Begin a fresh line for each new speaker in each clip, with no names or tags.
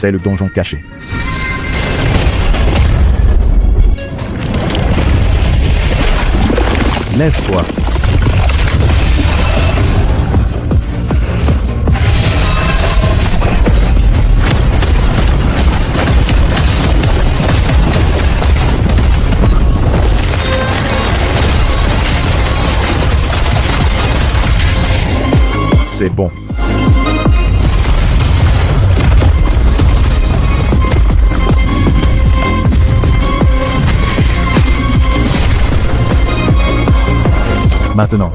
C'est le donjon caché. Lève-toi. C'est bon. Maintenant.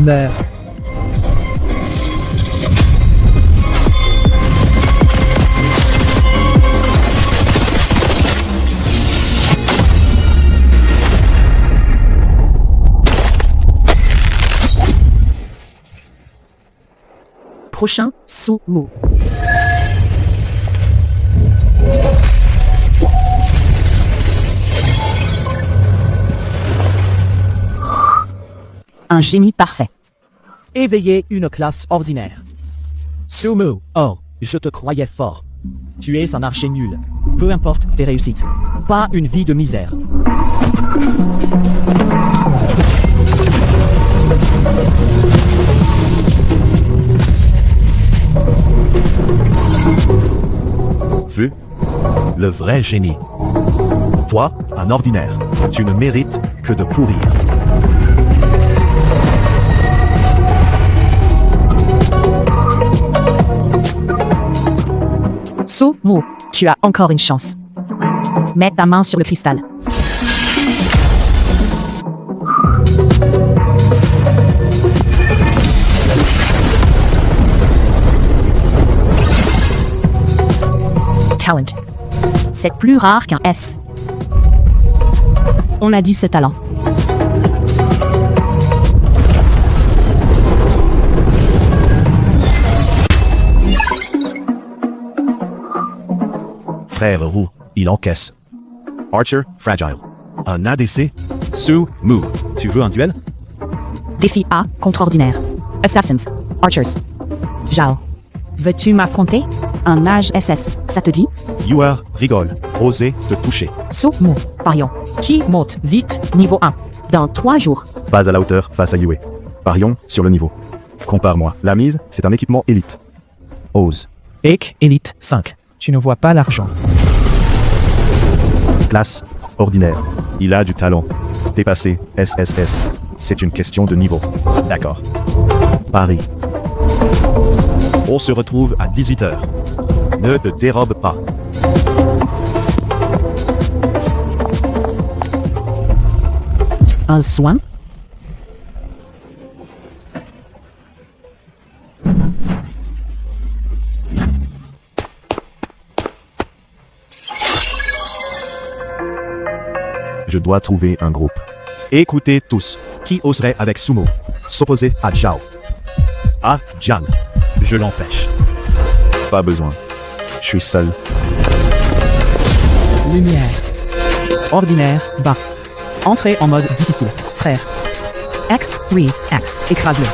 Meurs.
Prochain, Sumo. Un génie parfait.
Éveiller une classe ordinaire. Sumo. Oh, je te croyais fort. Tu es un archer nul. Peu importe tes réussites. Pas une vie de misère.
Vu? Le vrai génie. Toi, un ordinaire, tu ne mérites que de pourrir.
Sumo, tu as encore une chance. Mets ta main sur le cristal. Talent. C'est plus rare qu'un S. On a dit ce talent.
Frère roux, il encaisse. Archer, fragile. Un ADC, Sumo. Tu veux un duel?
Défi A contre ordinaire. Assassins. Archers. Zhao. Veux-tu m'affronter? Un mage SS, ça te dit?
Yuer rigole, oser te toucher.
Sumo. Parions. Qui monte vite niveau 1? Dans 3 jours.
Pas à la hauteur face à Yue. Parions sur le niveau. Compare-moi. La mise, c'est un équipement élite. Ose.
Ek Elite 5. Tu ne vois pas l'argent.
Classe ordinaire. Il a du talent. Dépassé SSS. C'est une question de niveau. D'accord. Paris.
On se retrouve à 18h. Ne te dérobe pas.
Un soin?
Je dois trouver un groupe.
Écoutez tous, qui oserait avec Sumo s'opposer à Zhao? À Jian. Je l'empêche.
Pas besoin. Je suis seul.
Lumière. Ordinaire, bas. Entrée en mode difficile. Frère.
X, oui, X.
Écrase-le.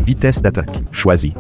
Vitesse d'attaque. Choisis.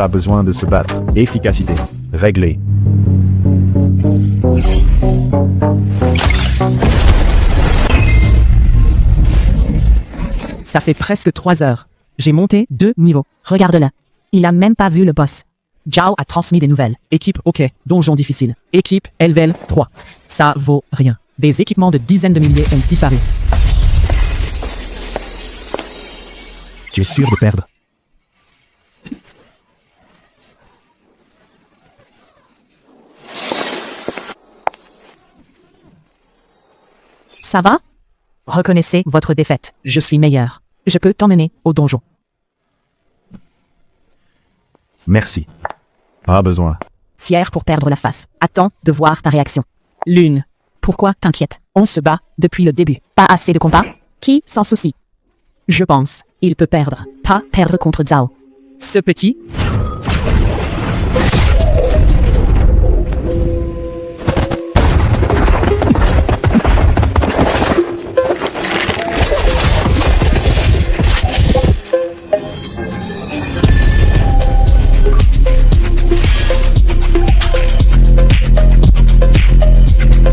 Pas besoin de se battre. Efficacité. Réglé.
Ça fait presque 3 heures. J'ai monté 2 niveaux.
Regarde-le. Il a même pas vu le boss.
Zhao a transmis des nouvelles. Équipe OK, donjon difficile. Équipe level 3. Ça vaut rien. Des équipements de dizaines de milliers ont disparu.
Tu es sûr de perdre?
Ça va? Reconnaissez votre défaite. Je suis meilleur. Je peux t'emmener au donjon.
Merci. Pas besoin.
Fier pour perdre la face. Attends de voir ta réaction. Lune. Pourquoi t'inquiètes? On se bat depuis le début. Pas assez de combats? Qui s'en soucie? Je pense. Il peut perdre. Pas perdre contre Zhao. Ce petit.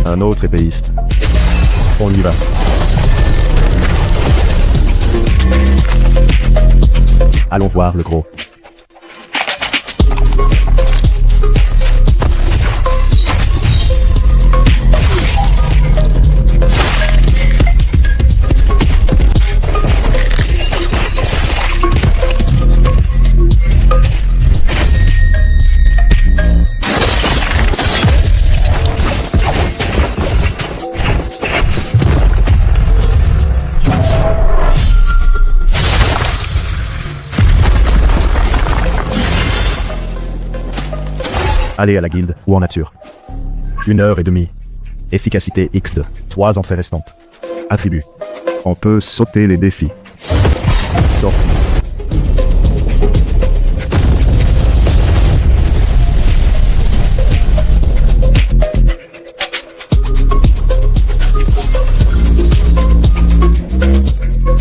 Un autre épéiste. On y va. Allons voir le gros. Allez à la guilde ou en nature. 1h30. Efficacité X2. 3 entrées restantes. Attributs. On peut sauter les défis. Sortie.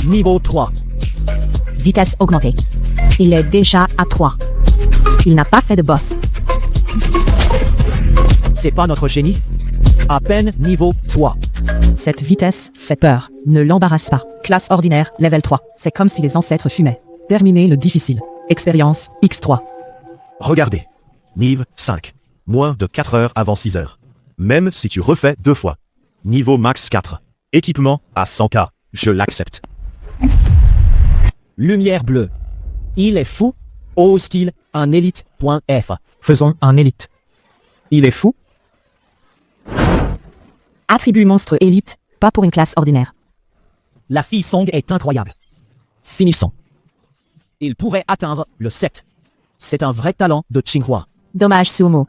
Niveau 3.
Vitesse augmentée. Il est déjà à 3. Il n'a pas fait de boss.
C'est pas notre génie? À peine niveau 3.
Cette vitesse fait peur. Ne l'embarrasse pas. Classe ordinaire, level 3. C'est comme si les ancêtres fumaient. Terminez le difficile. Expérience X3.
Regardez. Nive 5. Moins de 4 heures avant 6 heures. Même si tu refais 2 fois. Niveau max 4. Équipement à 100K. Je l'accepte.
Lumière bleue. Il est fou. Ose-t-il un élite.f?
Faisons un élite. Il est fou?
Attribut monstre élite, pas pour une classe ordinaire.
La fille Song est incroyable. Finissons. Il pourrait atteindre le 7. C'est un vrai talent de Qinghua.
Dommage Sumo.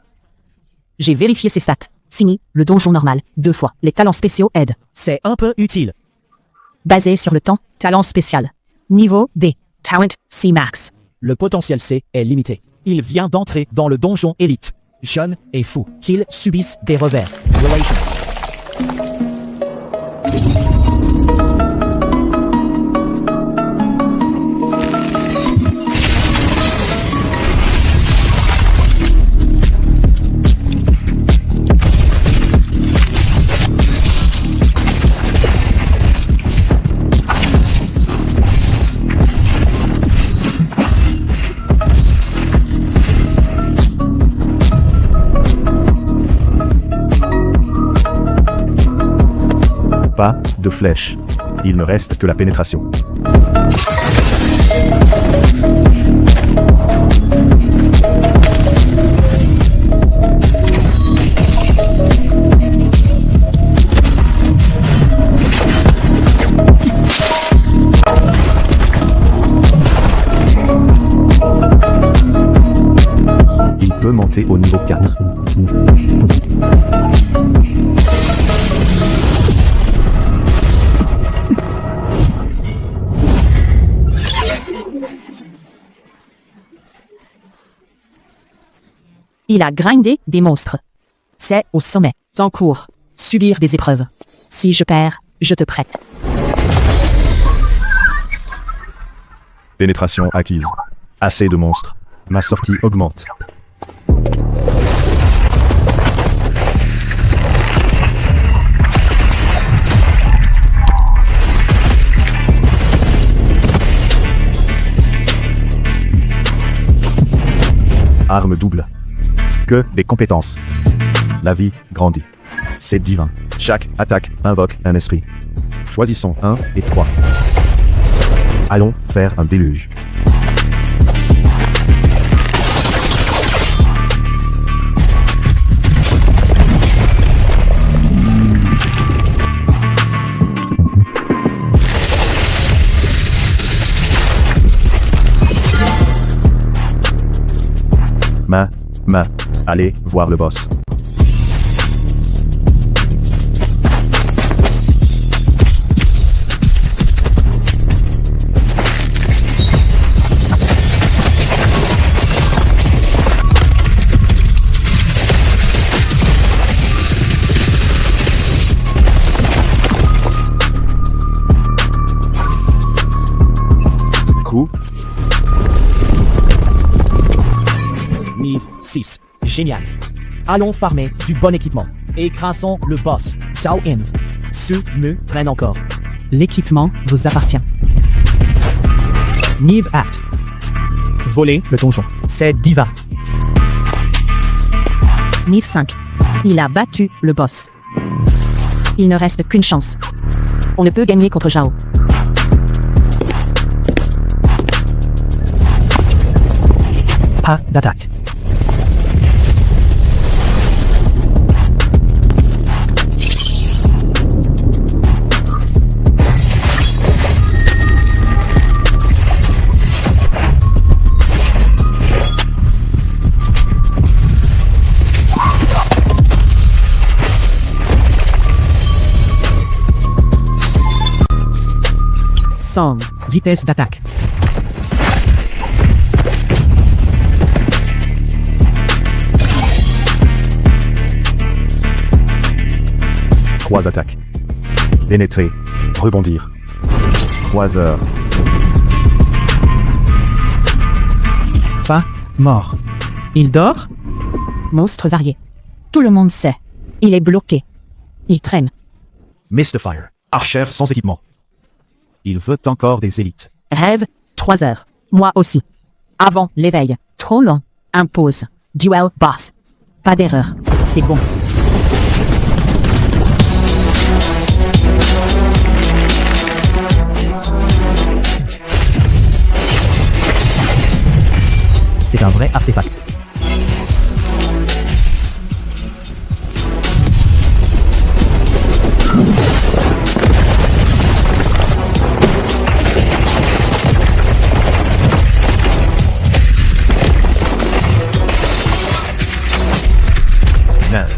J'ai vérifié ses stats. Fini, le donjon normal, 2 fois. Les talents spéciaux aident.
C'est un peu utile.
Basé sur le temps, talent spécial. Niveau D. Talent C max.
Le potentiel C est limité. Il vient d'entrer dans le donjon élite. Jeune et fou. Qu'il subisse des revers. Relations.
Pas de flèche. Il ne reste que la pénétration. Il peut monter au niveau 4.
Il a grindé des monstres. C'est au sommet. En cours. Subir des épreuves. Si je perds, je te prête.
Pénétration acquise. Assez de monstres. Ma sortie augmente. Arme double. Que des compétences. La vie grandit. C'est divin. Chaque attaque invoque un esprit. Choisissons 1 et 3. Allons faire un déluge. Allez voir le boss. Coup.
Nive 6. Génial. Allons farmer du bon équipement. Écrasons le boss. Sao Inv. Su Mu traîne encore.
L'équipement vous appartient.
Nive Act. Voler le donjon. C'est Diva.
Nive 5. Il a battu le boss. Il ne reste qu'une chance. On ne peut gagner contre Zhao.
Pas d'attaque.
Song.
Vitesse d'attaque.
Trois attaques. Pénétrer. Rebondir. 3 heures.
Pas mort. Il dort?
Monstre varié. Tout le monde sait. Il est bloqué. Il traîne.
Mistfire. Archer sans équipement. Il veut encore des élites.
Rêve, 3 heures. Moi aussi. Avant l'éveil. Trop long. Impose. Duel boss. Pas d'erreur. C'est bon.
C'est un vrai artefact.
Nerd.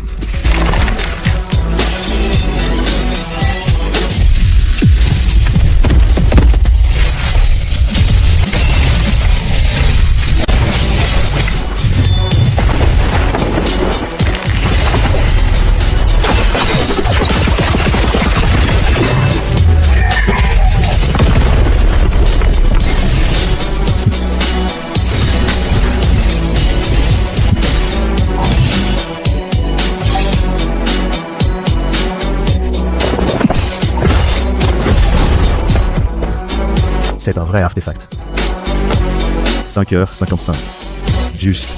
C'est un vrai artefact. 5h55. Juste.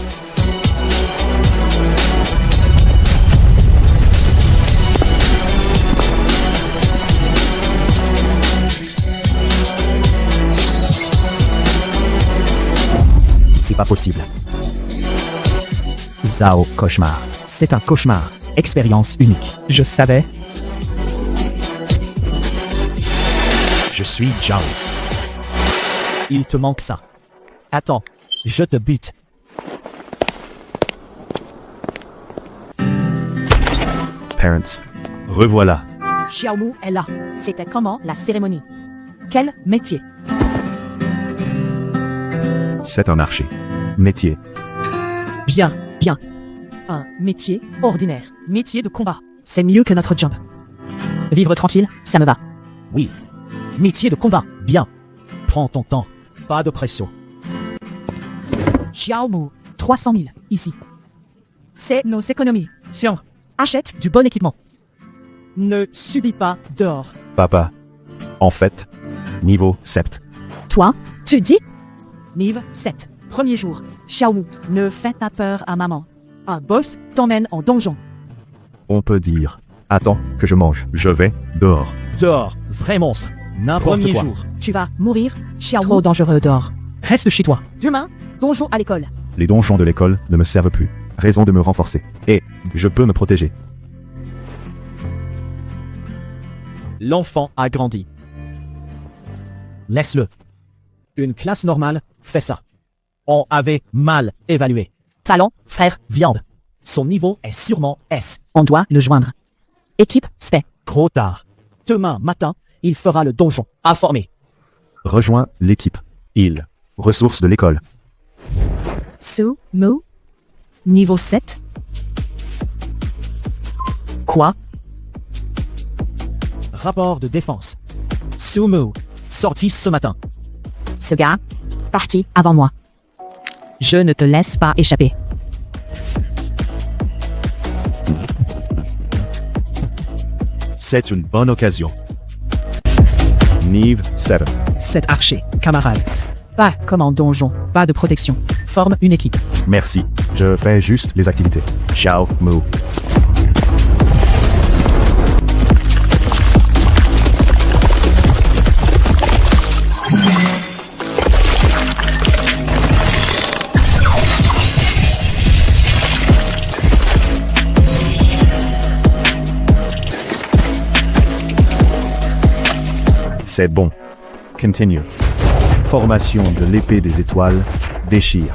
C'est pas possible. Zhao cauchemar. C'est un cauchemar. Expérience unique.
Je savais.
Je suis Zhao.
Il te manque ça. Attends, je te bute.
Parents. Revoilà.
Xiaomu est là. C'était comment la cérémonie? Quel métier?
C'est un archer. Métier.
Bien, bien.
Un métier ordinaire. Métier de combat. C'est mieux que notre job. Vivre tranquille, ça me va.
Oui. Métier de combat. Bien. Prends ton temps. Pas de pression. Xiaomu,
300 000, ici.
c'est nos économies.
Sion,
Achète du bon équipement. Ne subis pas dehors.
Papa. En fait, niveau 7.
toi, tu dis
Nive 7. Premier jour. Xiaomu,
ne fais pas peur à maman.
un boss t'emmène en donjon.
On peut dire. Attends que je mange. Je vais dehors.
Dehors, vrai monstre.
N'importe
Premier
quoi.
jour.
Tu vas mourir,
Xiaomu,
trop dangereux dehors.
Reste chez toi.
Demain, donjon à l'école.
Les donjons de l'école ne me servent plus. Raison de me renforcer. Et je peux me protéger.
l'enfant a grandi. Laisse-le. Une classe normale fait ça. On avait mal évalué. Talent, frère, viande. Son niveau est sûrement S.
On doit le joindre. Équipe, spé.
Trop tard. Demain matin, il fera le donjon. Informé.
Rejoins l'équipe. Il. Ressources de l'école.
Su, Mu. Niveau 7.
Quoi? Rapport de défense. Sumu, sorti ce matin.
Ce gars, parti avant moi. Je ne te laisse pas échapper.
C'est une bonne occasion.
Nive 7.
Cet archer, camarade.
Pas comme en donjon, pas de protection.
Forme une équipe.
Merci. Je fais juste les activités. Ciao, Mu. C'est bon. Continue. Formation de l'épée des étoiles. Déchire.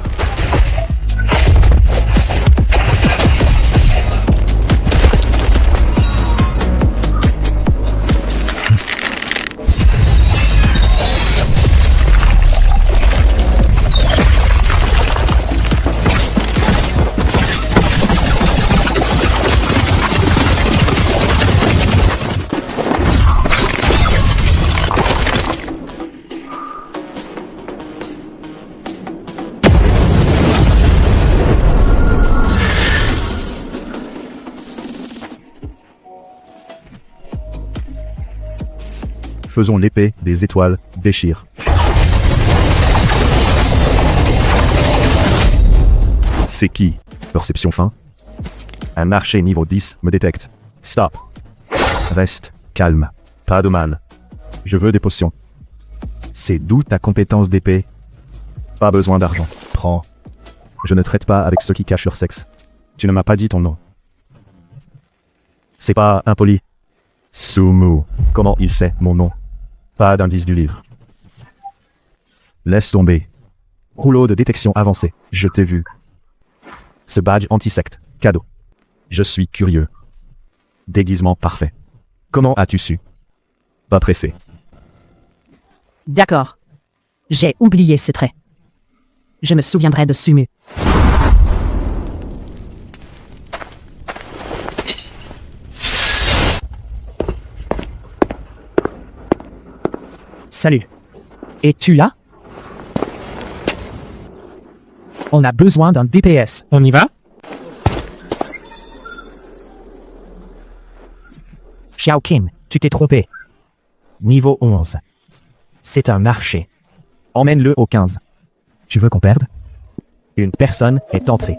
Faisons l'épée des étoiles. Déchire. C'est qui? Perception fin. Un archer niveau 10 me détecte. Stop. Reste calme. Pas de mal. Je veux des potions. C'est d'où ta compétence d'épée? Pas besoin d'argent. Prends. Je ne traite pas avec ceux qui cachent leur sexe. Tu ne m'as pas dit ton nom. C'est pas impoli. Sumu. Comment il sait mon nom? Pas d'indice du livre. Laisse tomber. Rouleau de détection avancé. Je t'ai vu. Ce badge anti-secte. Cadeau. Je suis curieux. Déguisement parfait. Comment as-tu su? Pas pressé.
D'accord. J'ai oublié ce trait. Je me souviendrai de Sumu.
Salut. Es-tu là? On a besoin d'un DPS. On y va? Xiao Kim, tu t'es trompé. Niveau 11. C'est un archer. Emmène-le au 15. Tu veux qu'on perde? Une personne est entrée.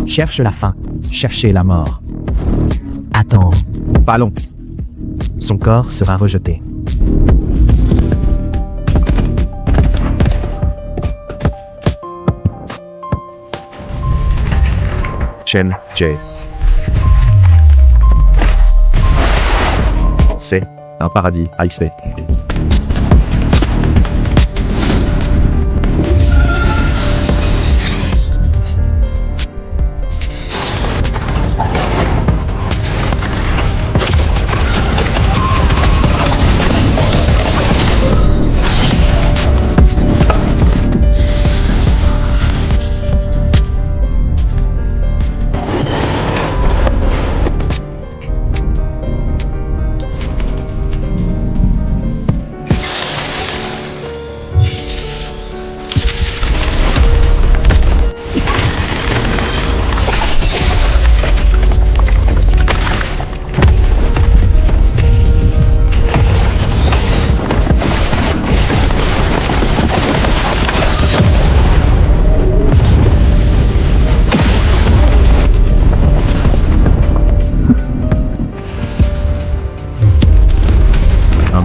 Cherche la faim, cherchez la mort. Attends, pas long. Son corps sera rejeté.
Chen J. C'est un paradis à XP.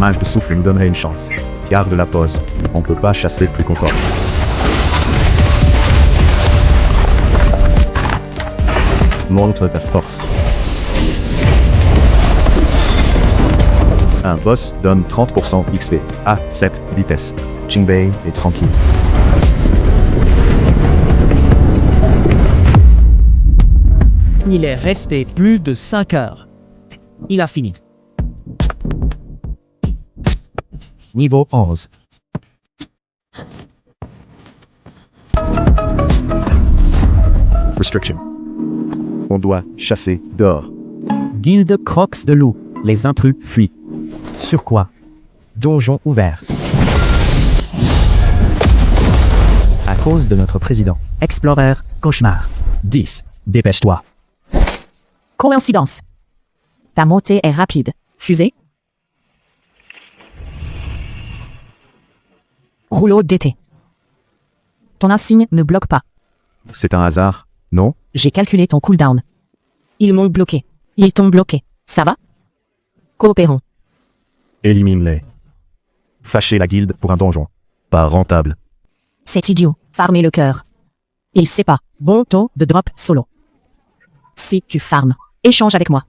mage de souffle me donnerait une chance. Garde la pause. On peut pas chasser plus confort. Montre ta force. Un boss donne 30% XP à 7 vitesses. Jinbei est tranquille.
Il est resté plus de 5 heures. Il a fini.
Niveau 11.
Restriction. On doit chasser dehors.
Guilde Crocs de loup. Les intrus fuient. Sur quoi? Donjon ouvert. À cause de notre président.
Explorer, cauchemar. 10.
Dépêche-toi.
Coïncidence. Ta montée est rapide. Fusée. Rouleau d'été. Ton insigne ne bloque pas.
C'est un hasard, non?
J'ai calculé ton cooldown. Ils m'ont bloqué. Ils t'ont bloqué. Ça va? Coopérons.
Élimine-les. Fâcher la guilde pour un donjon. Pas rentable.
C'est idiot. Farmer le cœur. Il sait pas. Bon taux de drop solo. Si tu farmes, échange avec moi.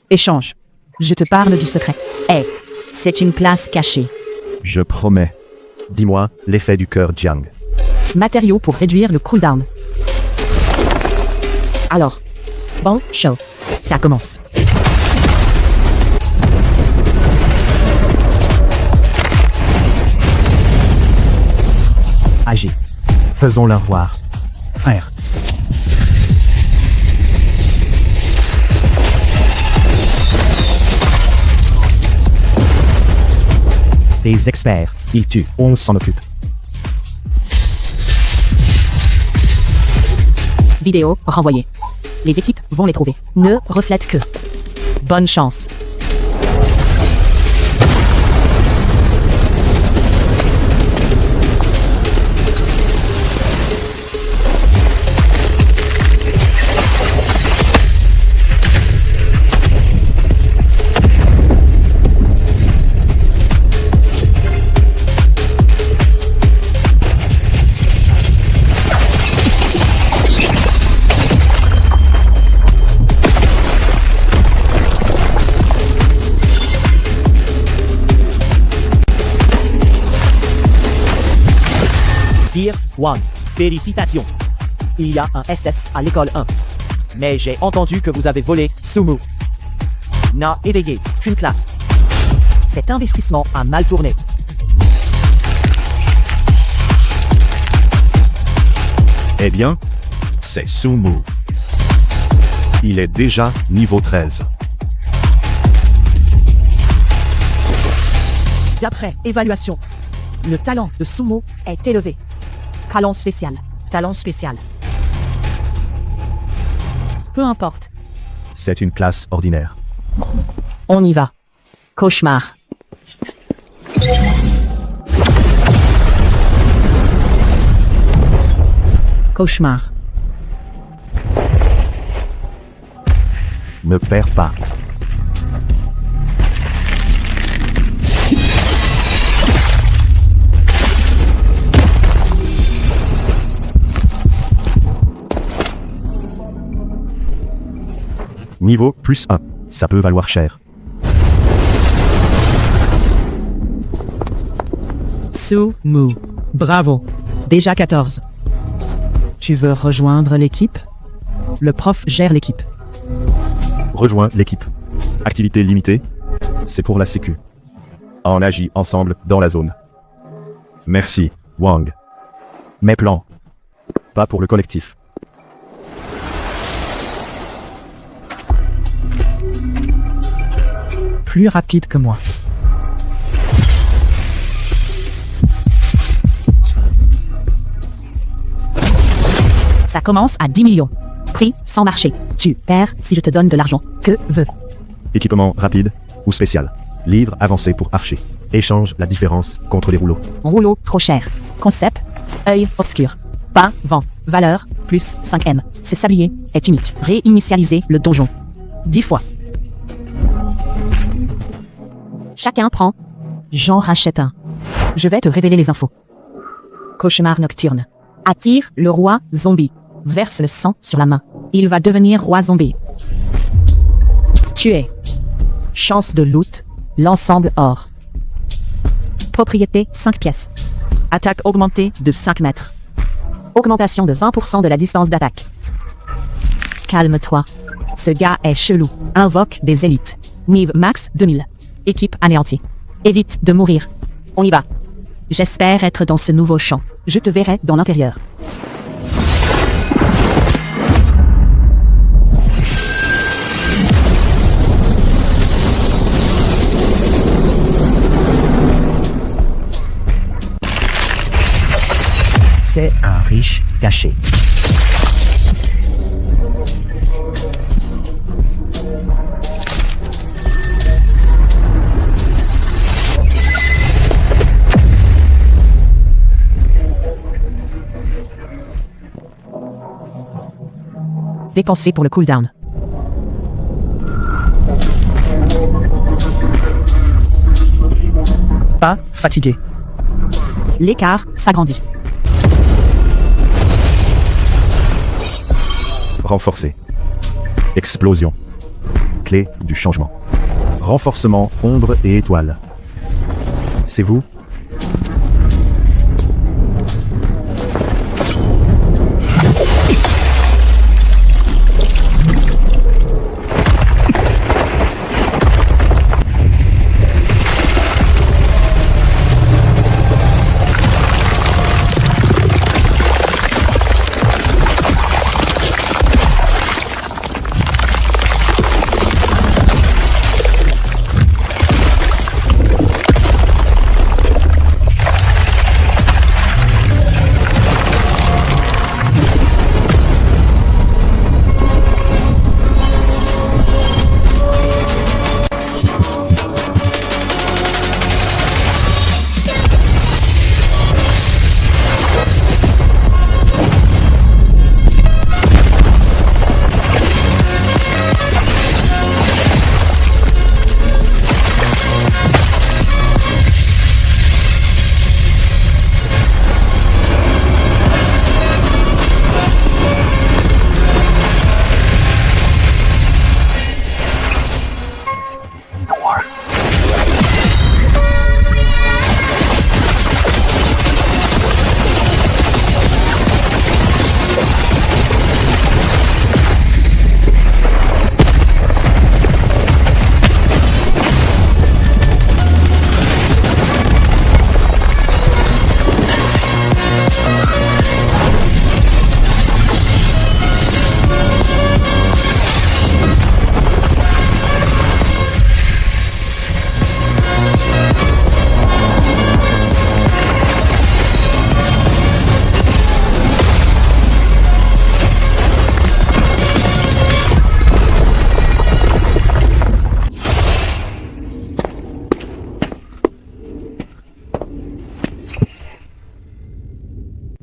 Échange. Je te parle du secret. Hey, c'est une place cachée.
Je promets.
Dis-moi l'effet du cœur Jiang.
Matériaux pour réduire le cooldown. Alors, bon show. Ça commence.
Agis. Faisons-leur voir. Frère. Des experts. Ils tuent. On s'en occupe.
Vidéo renvoyée. Les équipes vont les trouver. Ne reflète que. Bonne chance.
Dire One. Félicitations. Il y a un SS à l'école 1. Mais j'ai entendu que vous avez volé Sumu. N'a éveillé qu'une classe. Cet investissement a mal tourné.
Eh bien, c'est Sumu. Il est déjà niveau 13.
D'après évaluation, le talent de Sumo est élevé. Talent spécial. Talent spécial. Peu importe.
C'est une classe ordinaire.
On y va. Cauchemar. Cauchemar.
Ne perds pas. Niveau plus 1. Ça peut valoir cher.
Sumu. Bravo. Déjà 14. Tu veux rejoindre l'équipe? Le prof gère l'équipe.
Rejoins l'équipe. Activité limitée. C'est pour la sécu. On agit ensemble dans la zone. Merci, Wang. Mes plans. Pas pour le collectif.
Plus rapide que moi.
Ça commence à 10 millions. Prix sans marché. Tu perds si je te donne de l'argent. Que veux?
Équipement rapide ou spécial. Livre avancé pour archer. Échange la différence contre les rouleaux.
Rouleau trop cher. Concept. Œil obscur. Pas vent. Valeur plus 5M. Ce sablier est unique. Réinitialiser le donjon. 10 fois. Chacun prend J'en rachète un. Je vais te révéler les infos. Cauchemar nocturne. Attire le roi zombie. Verse le sang sur la main. Il va devenir roi zombie. Tuer. Chance de loot. L'ensemble or. Propriété 5 pièces. Attaque augmentée de 5 mètres. Augmentation de 20% de la distance d'attaque. Calme-toi. Ce gars est chelou. Invoque des élites. Nive max 2000. Équipe anéantie. Évite de mourir. On y va. J'espère être dans ce nouveau champ. Je te verrai dans l'intérieur.
C'est un riche caché.
Dépenser pour le cooldown.
Pas fatigué.
L'écart s'agrandit.
Renforcer. Explosion. Clé du changement. Renforcement, ombre et étoile. C'est vous?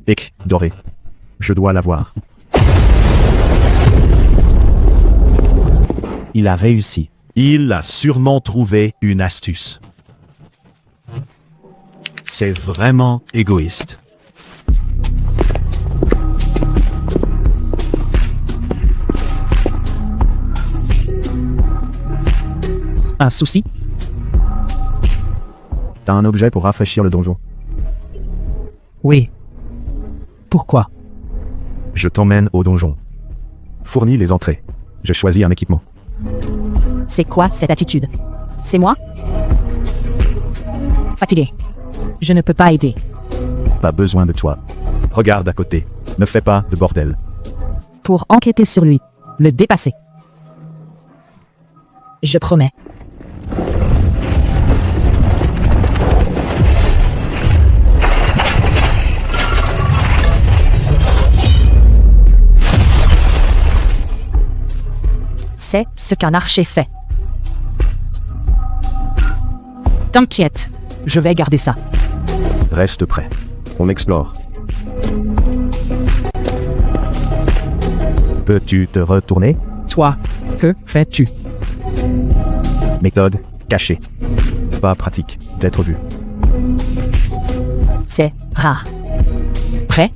Pic doré. Je dois l'avoir.
Il a réussi.
Il a sûrement trouvé une astuce. C'est vraiment égoïste.
Un souci?
T'as un objet pour rafraîchir le donjon.
Oui. Pourquoi?
Je t'emmène au donjon. Fournis les entrées. Je choisis un équipement.
C'est quoi cette attitude? C'est moi? Fatigué. Je ne peux pas aider.
Pas besoin de toi. Regarde à côté. Ne fais pas de bordel.
Pour enquêter sur lui, le dépasser. Je promets. C'est ce qu'un archer fait. T'inquiète, je vais garder ça.
Reste prêt. On explore. Peux-tu te retourner?
Toi, que fais-tu?
Méthode cachée. Pas pratique. d'être vu.
C'est rare. Prêt?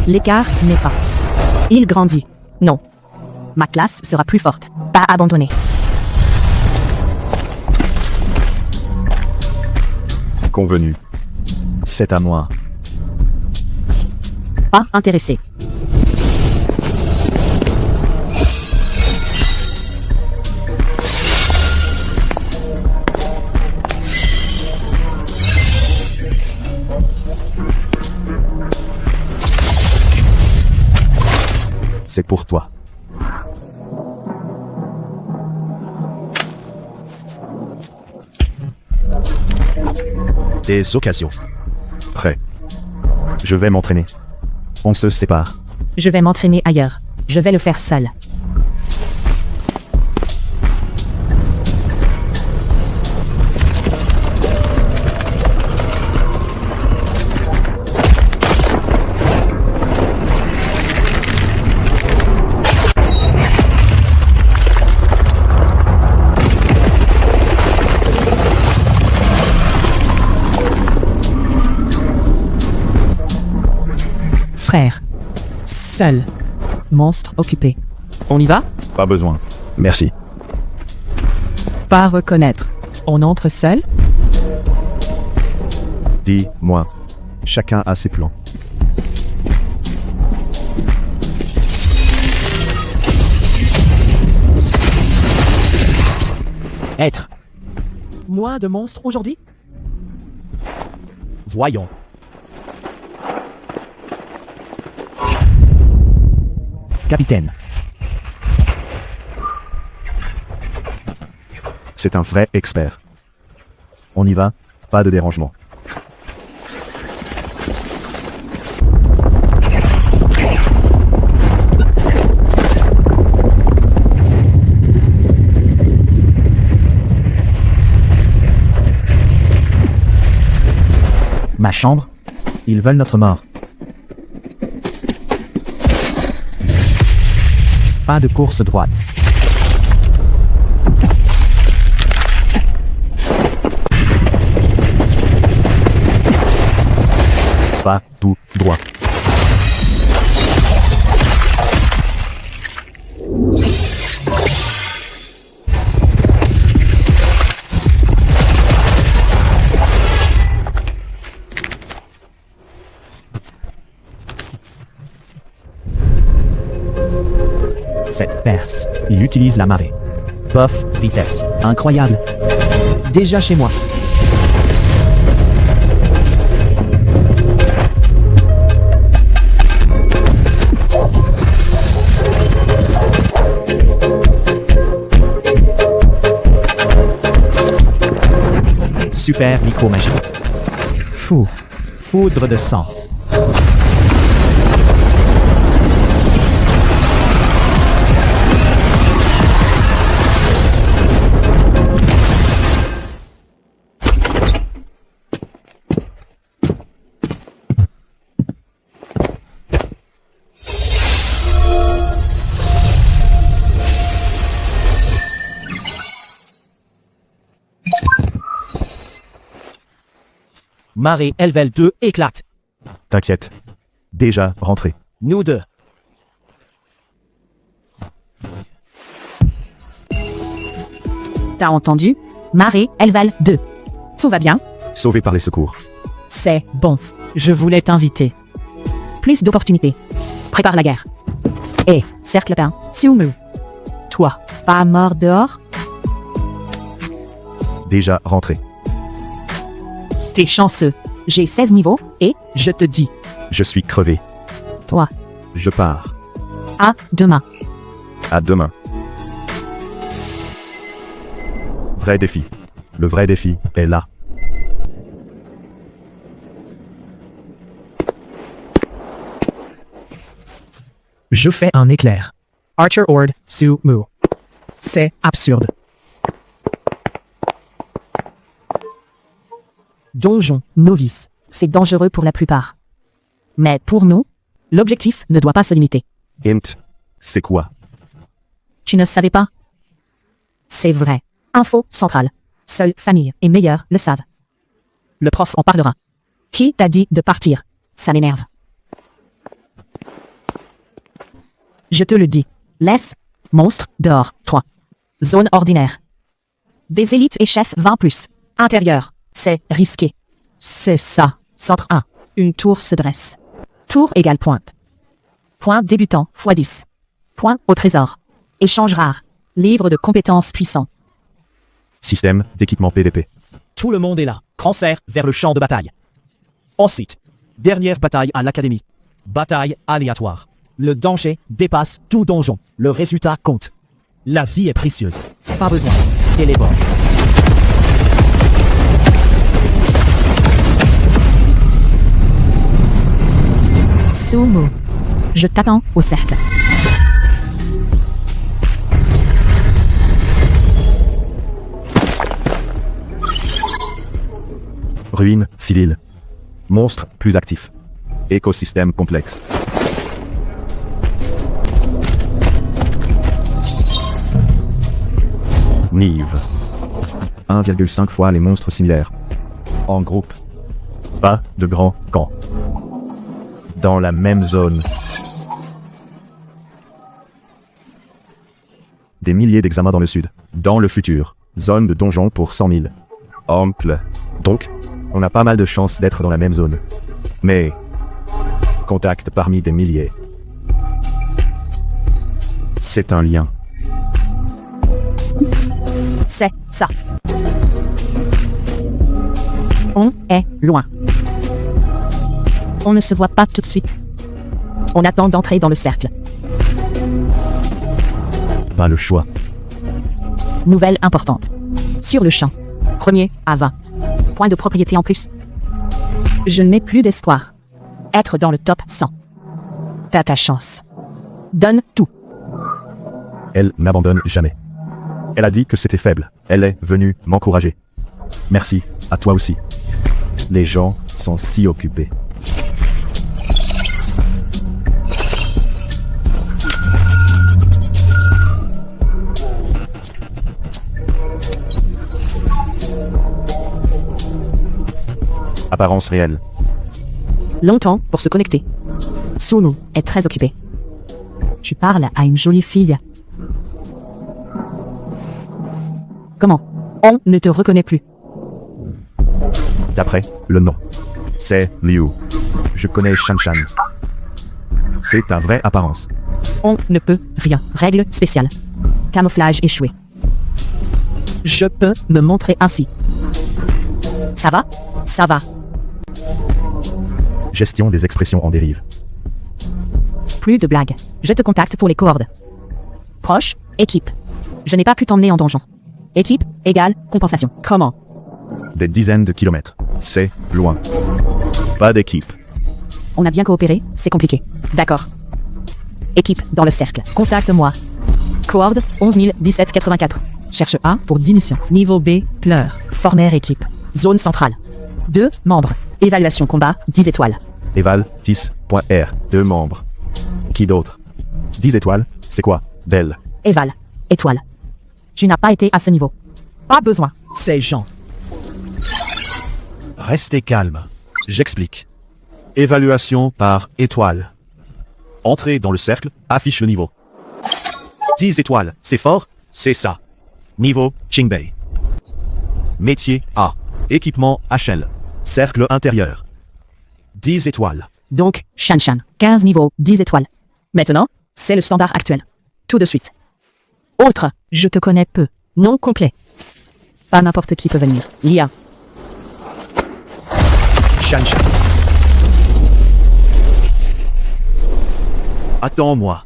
L'écart n'est pas. Il grandit. Non. Ma classe sera plus forte. Pas abandonnée.
Convenu. C'est à moi.
Pas intéressé.
C'est pour toi.
Des occasions.
Prêt. Je vais m'entraîner. On se sépare.
Je vais m'entraîner ailleurs. Je vais le faire seul. Frère. Seul. Monstre occupé. On y va?
Pas besoin. Merci.
Pas reconnaître. On entre seul?
Dis-moi. Chacun a ses plans.
Être.
Moins de monstres aujourd'hui?
Voyons. Capitaine.
C'est un vrai expert. On y va, pas de dérangement.
Ma chambre. Ils veulent notre mort. Pas de course droite.
Pas tout droit.
Cette perse. Il utilise la marée. Bof, vitesse. Incroyable.
Déjà chez moi.
Super micro-magie. Fou. Foudre de sang.
Marée Elvel 2 éclate.
T'inquiète. Déjà rentré.
Nous deux.
T'as entendu? Marée, Elval 2. Tout va bien?
Sauvé par les secours.
C'est bon. Je voulais t'inviter. Plus d'opportunités. Prépare la guerre. Et, cercle peint, Sumu. Toi, pas mort dehors?
Déjà rentré.
T'es chanceux. J'ai 16 niveaux, et, je te dis,
Je suis crevé.
toi,
Je pars.
à demain.
À demain. Vrai défi. Le vrai défi est là.
Je fais un éclair. Archer Ord, Su Mu. C'est absurde.
Donjon, novice. C'est dangereux pour la plupart. Mais pour nous, l'objectif ne doit pas se limiter.
Int. C'est quoi?
Tu ne savais pas? C'est vrai. Info centrale. Seule famille et meilleurs le savent. Le prof en parlera. Qui t'a dit de partir? Ça m'énerve. Je te le dis. Laisse. Monstre, dehors. 3. Zone ordinaire. Des élites et chefs 20+. Intérieur. C'est risqué. C'est ça. Centre 1. Une tour se dresse. Tour égale pointe. Point débutant x 10. Point au trésor. Échange rare. Livre de compétences puissants.
Système d'équipement PVP.
Tout le monde est là. Transfert vers le champ de bataille. Ensuite, dernière bataille à l'académie. Bataille aléatoire. Le danger dépasse tout donjon. Le résultat compte. La vie est précieuse. Pas besoin. Téléport.
Sumo. Je t'attends au cercle.
Ruine civile. Monstre plus actif. Écosystème complexe. Nive. 1,5 fois les monstres similaires. En groupe. Pas de grand camp. Dans la même zone. Des milliers d'examens dans le sud. Dans le futur. Zone de donjon pour 100 000. Ample. Donc, on a pas mal de chances d'être dans la même zone. Mais, contact parmi des milliers. C'est un lien.
C'est ça. On est loin. On ne se voit pas tout de suite. On attend d'entrer dans le cercle.
Pas le choix.
Nouvelle importante. Sur le champ. Premier à 20. Point de propriété en plus. Je n'ai plus d'espoir. Être dans le top 100. T'as ta chance. Donne tout.
Elle n'abandonne jamais. Elle a dit que c'était faible. Elle est venue m'encourager. Merci, à toi aussi. Les gens sont si occupés. Apparence réelle.
Longtemps pour se connecter. Sunu est très occupé. Tu parles à une jolie fille. Comment? On ne te reconnaît plus.
D'après le nom. C'est Liu. Je connais Shan Shan. C'est un vrai apparence.
On ne peut rien. Règle spéciale. Camouflage échoué. Je peux me montrer ainsi. Ça va? Ça va.
Gestion des expressions en dérive.
Plus de blagues. Je te contacte pour les coordes. Proche, équipe. Je n'ai pas pu t'emmener en donjon. Équipe égale compensation. Comment?
Des dizaines de kilomètres. C'est loin. Pas d'équipe.
On a bien coopéré, c'est compliqué. D'accord. Équipe dans le cercle. Contacte-moi. Coorde 11 017 Cherche A pour 10 missions. Niveau B, pleure. Former équipe. Zone centrale. 2 membres. Évaluation combat, 10 étoiles.
Eval 10.R. 2 membres. Qui d'autre? 10 étoiles, c'est quoi? Belle.
Éval. Étoile. Tu n'as pas été à ce niveau. Pas besoin.
C'est Jean.
Restez calme. J'explique. Évaluation par étoile. Entrez dans le cercle, affiche le niveau. 10 étoiles, c'est fort? C'est ça. Niveau Qingbei. Métier A. Équipement HL. Cercle intérieur. 10 étoiles.
Donc, Shan Shan. 15 niveaux, 10 étoiles. Maintenant, c'est le standard actuel. Tout de suite. Autre. Je te connais peu. Nom complet. Pas n'importe qui peut venir. Lia.
Shan Shan. Attends-moi.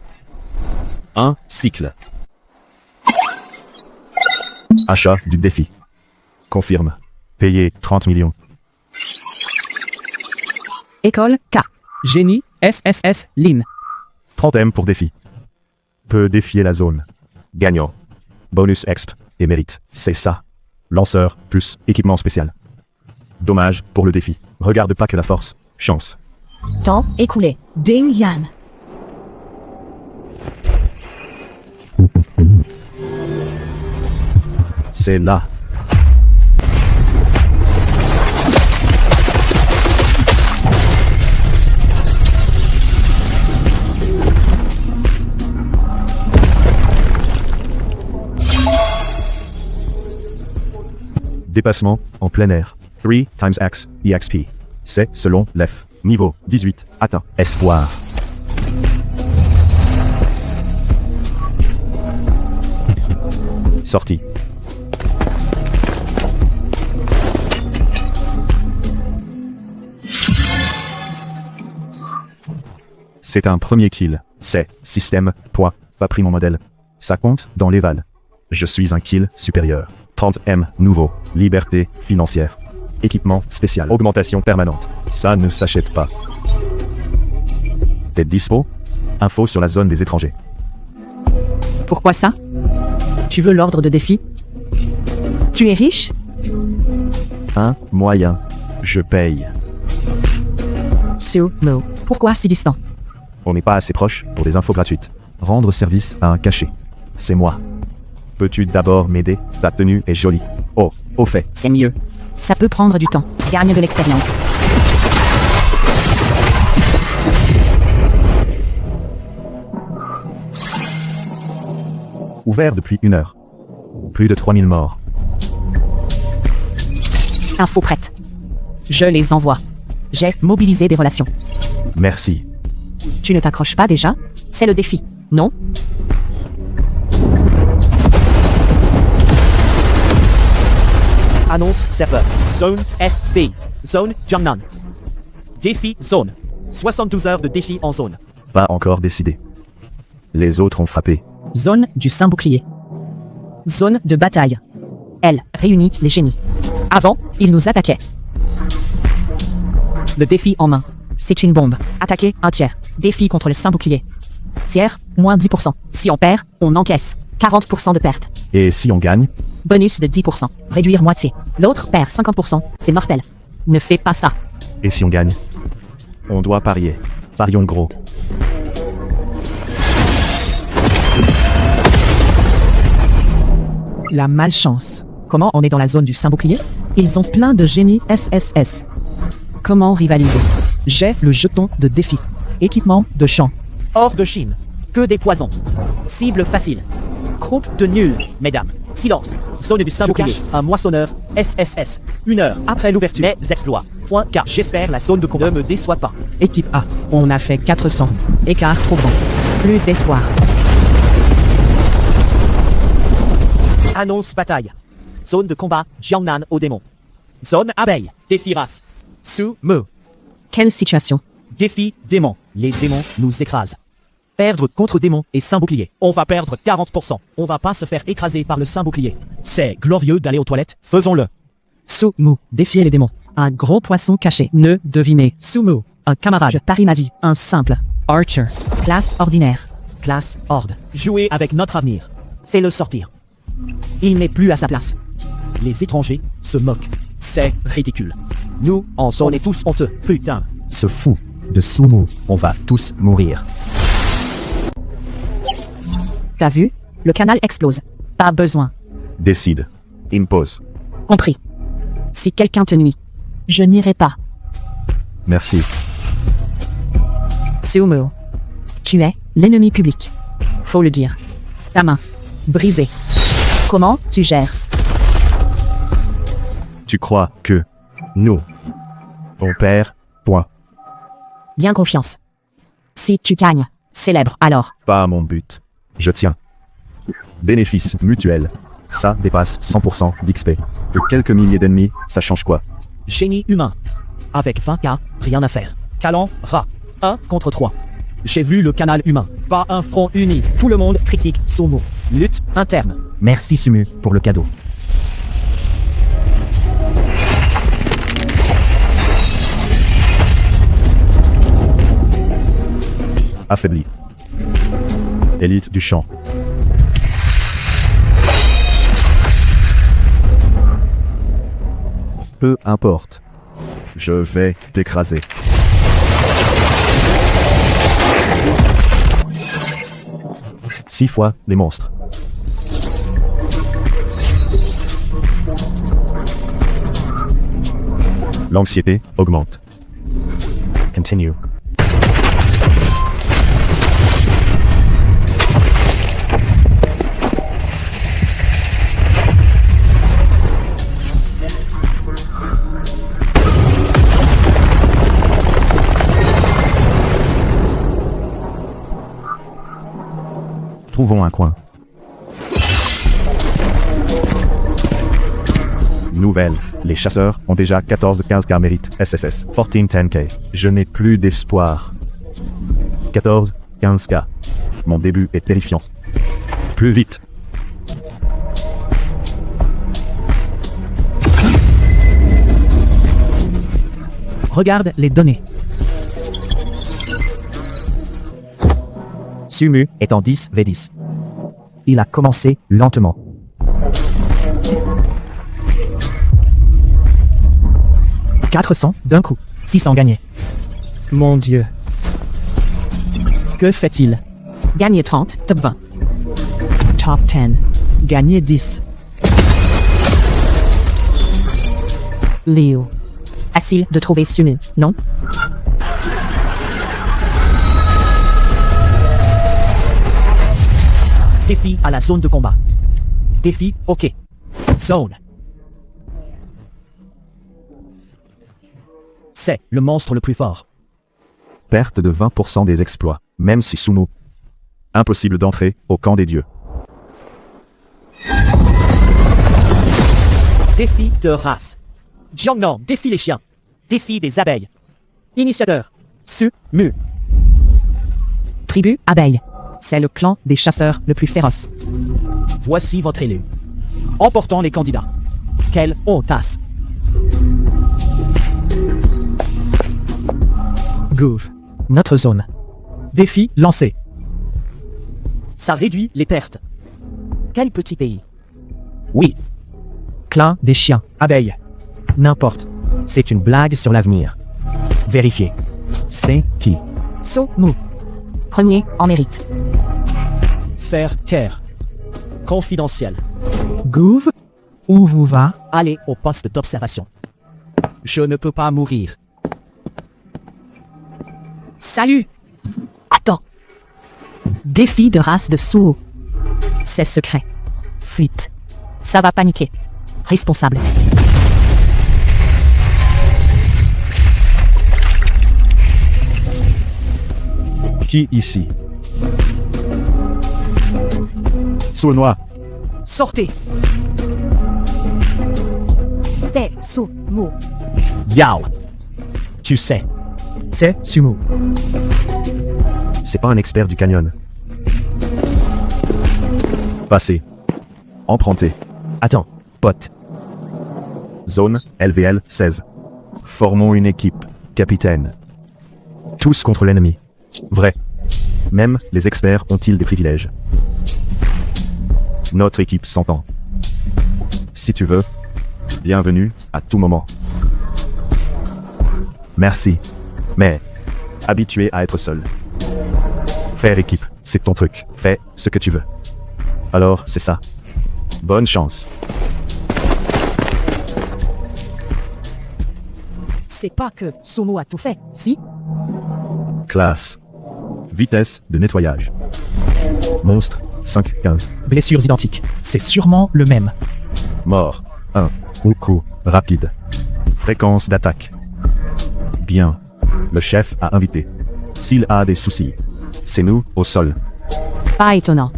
Un cycle.
Achat du défi. Confirme. Payer 30 millions.
École K.
Génie SSS Lin.
30 M pour défi. Peut défier la zone. Gagnant. Bonus exp et mérite. C'est ça. Lanceur plus équipement spécial. Dommage pour le défi. Regarde pas que la force. Chance.
Temps écoulé. Ding Yan.
C'est là. Dépassement en plein air. 3 times X EXP. C'est selon l'F. Niveau 18 atteint. Espoir. Sortie. C'est un premier kill. C'est système, poids, pas pris mon modèle. Ça compte dans l'éval. Je suis un kill supérieur. 30M nouveau. Liberté financière. Équipement spécial. Augmentation permanente. Ça ne s'achète pas. T'es dispo? Info sur la zone des étrangers.
Pourquoi ça? Tu veux l'ordre de défi? Tu es riche?
Un moyen. Je paye.
Sumo. Pourquoi si distant?
On n'est pas assez proche pour des infos gratuites. Rendre service à un cachet. C'est moi. Peux-tu d'abord m'aider? Ta tenue est jolie. Oh, au fait.
C'est mieux. Ça peut prendre du temps. Gagne de l'expérience.
Ouvert depuis 1 heure. Plus de 3000 morts.
Info prête. Je les envoie. J'ai mobilisé des relations.
Merci.
Tu ne t'accroches pas déjà? C'est le défi, non?
Annonce serveur. Zone SB. Zone Jiangnan. Défi zone. 72 heures de défi en zone.
Pas encore décidé. Les autres ont frappé.
Zone du Saint-Bouclier. Zone de bataille. Elle réunit les génies. Avant, ils nous attaquaient. Le défi en main. C'est une bombe. Attaquer un tiers. Défi contre le Saint-Bouclier. Tiers, moins 10%. Si on perd, on encaisse 40% de perte.
Et si on gagne?
Bonus de 10%. Réduire moitié. L'autre perd 50%. C'est mortel. Ne fais pas ça.
Et si on gagne? On doit parier. Parions gros.
La malchance. Comment on est dans la zone du Saint-Bouclier? Ils ont plein de génies SSS. Comment rivaliser? J'ai le jeton de défi. Équipement de champ.
Hors de Chine. Que des poisons. Cible facile. Groupe de nuls, mesdames. Silence. Zone du Saint-Bouclier. Un moissonneur. SSS. 1 heure après l'ouverture. Les exploits. Point car j'espère la zone de combat ne me déçoit pas.
Équipe A. On a fait 400. Écart trop grand. Plus d'espoir.
Annonce bataille. Zone de combat. Jiangnan au démon. Zone abeille. Défi race. Sumo.
Quelle situation?
Défi démon. Les démons nous écrasent. Perdre contre démon et Saint-Bouclier. On va perdre 40%. On va pas se faire écraser par le Saint-Bouclier. C'est glorieux d'aller aux toilettes. Faisons-le.
Sumo. Défier les démons. Un gros poisson caché. Ne devinez. Sumo. Un camarade. Je parie ma vie. Un simple. Archer. Classe ordinaire.
Classe horde. Jouer avec notre avenir. Fais-le sortir. Il n'est plus à sa place. Les étrangers se moquent. C'est ridicule. Nous, en zone, on est tous honteux. Putain.
Ce fou de Sumo. On va tous mourir.
T'as vu? Le canal explose. Pas besoin.
Décide. Impose.
Compris. Si quelqu'un te nuit, je n'irai pas.
Merci.
Sumo. Tu es l'ennemi public. Faut le dire. Ta main. Brisée. Comment tu gères?
Tu crois que nous, on perd, point.
Bien confiance. Si tu gagnes, célèbre alors.
Pas mon but. Je tiens. Bénéfice mutuel. Ça dépasse 100% d'XP. Que quelques milliers d'ennemis, ça change quoi?
Génie humain. Avec 20K, rien à faire. Calan, rat. 1 contre 3. J'ai vu le canal humain. Pas un front uni. Tout le monde critique Sumo. Lutte interne.
Merci Sumu pour le cadeau.
Affaibli. Élite du champ. Peu importe. Je vais t'écraser. Six fois les monstres. L'anxiété augmente.
Continue.
Trouvons un coin. Nouvelle. Les chasseurs ont déjà 14-15K mérite SSS. 14-10K. Je n'ai plus d'espoir. 14-15K. Mon début est terrifiant. Plus vite.
Regarde les données.
Sumu est en 10v10. Il a commencé lentement. « 400 d'un coup. 600 gagnés.
Mon Dieu. Que fait-il?
Gagner 30, top 20.
Top 10. Gagner 10.
Léo. Facile de trouver Sumu, non?
Défi à la zone de combat. Défi, ok. Zone. C'est le monstre le plus fort.
Perte de 20% des exploits, même si Sumu. Impossible d'entrer au camp des dieux.
Défi de race. Jiangnan, défi les chiens. Défi des abeilles. Initiateur. Sumu.
Tribu abeille. C'est le clan des chasseurs le plus féroce.
Voici votre élu. Emportons les candidats. Quelle audace.
Groove. Notre zone. Défi lancé.
Ça réduit les pertes. Quel petit pays. Oui.
Clan des chiens. Abeilles. N'importe. C'est une blague sur l'avenir. Vérifiez. C'est qui?
Sumu. Premier en mérite.
Faire taire. Confidentiel.
Groove. Où vous va?
Allez au poste d'observation. Je ne peux pas mourir.
Salut!
Attends.
Défi de race de Sumu. C'est secret. Fuite. Ça va paniquer. Responsable.
Qui ici? Sournois.
Sortez.
T'es Sumu.
Yao. Tu sais.
C'est Sumu.
C'est pas un expert du canyon. Passé. Emprunté.
Attends, pote.
Zone LVL 16. Formons une équipe. Capitaine. Tous contre l'ennemi. Vrai. Même les experts ont-ils des privilèges? Notre équipe s'entend. Si tu veux, bienvenue à tout moment. Merci. Mais, habitué à être seul. Faire équipe, c'est ton truc. Fais ce que tu veux. Alors, c'est ça. Bonne chance.
C'est pas que Sumu a tout fait, si?
Classe. Vitesse de nettoyage. Monstre, 5-15.
Blessures identiques. C'est sûrement le même.
Mort, 1. Au coup, rapide. Fréquence d'attaque. Bien. Le chef a invité. S'il a des soucis, c'est nous au sol.
Pas étonnant.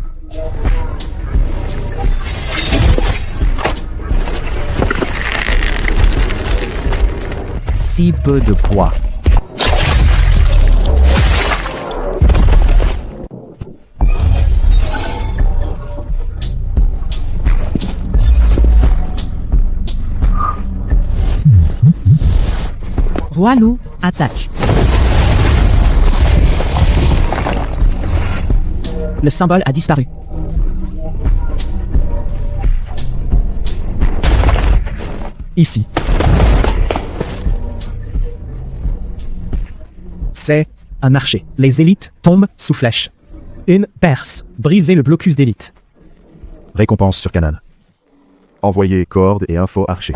Si peu de poids.
Roi loup, attaque.
Le symbole a disparu. Ici. C'est un archer. Les élites tombent sous flèche. Une perce. Briser le blocus d'élite.
Récompense sur canal. Envoyer corde et info archer.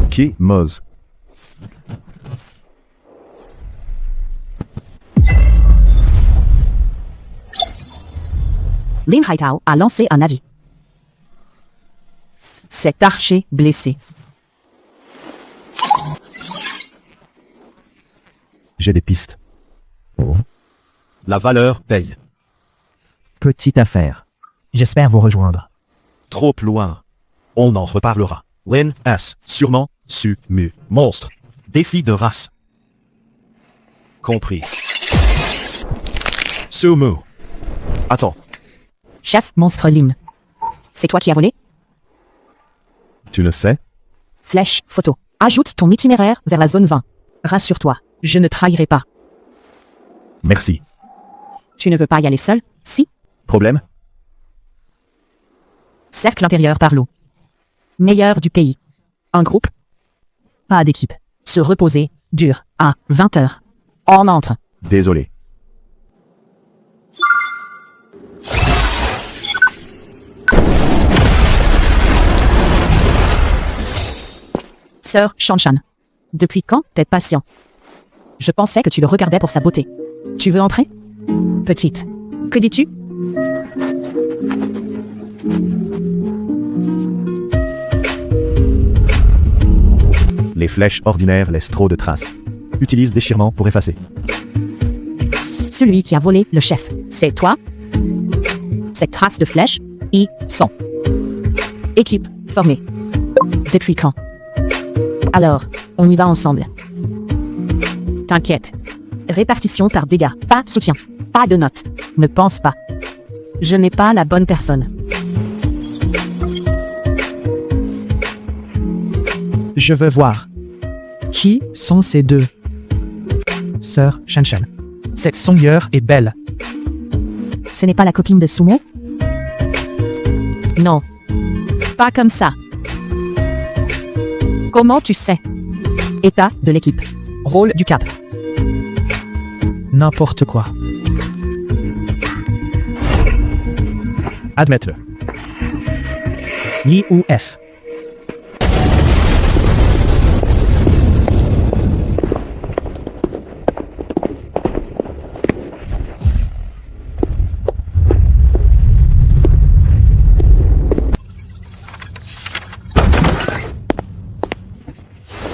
Qui Moz.
Lin Haitao a lancé un avis. Cet archer blessé.
J'ai des pistes. Oh.
La valeur paye.
Petite affaire. J'espère vous rejoindre.
Trop loin. On en reparlera. Lin S. Sûrement. Su-mu. Monstre. Défi de race. Compris. Sumu. Attends.
Chef monstre Lin. C'est toi qui as volé?
Tu le sais?
Flèche, photo. Ajoute ton itinéraire vers la zone 20. Rassure-toi, je ne trahirai pas.
Merci.
Tu ne veux pas y aller seul? Si.
Problème?
Cercle intérieur par l'eau. Meilleur du pays. Un groupe? Pas d'équipe. Se reposer, dur, à 20h. On entre.
Désolé.
Sœur Shanshan. Depuis quand t'es patient? Je pensais que tu le regardais pour sa beauté. Tu veux entrer? Petite. Que dis-tu?
Les flèches ordinaires laissent trop de traces. Utilise déchirement pour effacer.
Celui qui a volé le chef, c'est toi? Ces traces de flèches, y sont. Équipe formée. Depuis quand? Alors, on y va ensemble. T'inquiète. Répartition par dégâts, pas soutien, pas de notes. Ne pense pas. Je n'ai pas la bonne personne.
Je veux voir. Qui sont ces deux? Sœur Shanshan. Cette songueur est belle.
Ce n'est pas la copine de Sumo? Non. Pas comme ça. Comment tu sais? État de l'équipe. Rôle du cap.
N'importe quoi. Admettre. I ou F.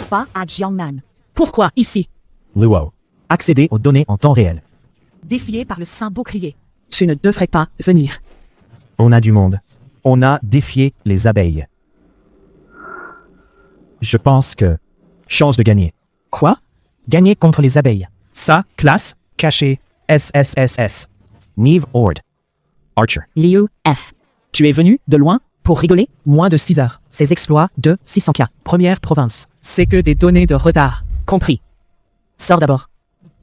Pas à Jiangnan. Pourquoi ici?
Luo. Accéder aux données en temps réel.
Défié par le saint bouclier. Tu ne devrais pas venir.
On a du monde. On a défié les abeilles. Je pense que... Chance de gagner. Quoi? Gagner contre les abeilles. Ça, classe, caché, SSSS. Nive Ord. Archer.
Liu F.
Tu es venu de loin?
Pour rigoler?
Moins de 6 heures.
Ces exploits de 600K.
Première province. C'est que des données de retard.
Compris. Sors d'abord.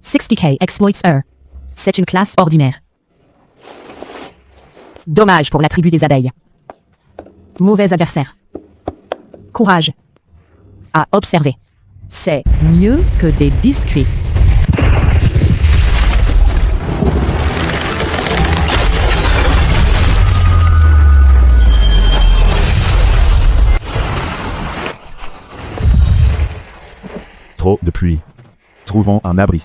60K exploits R. C'est une classe ordinaire. Dommage pour la tribu des abeilles. Mauvais adversaire. Courage. À observer. C'est mieux que des biscuits.
Trop de pluie. Trouvons un abri.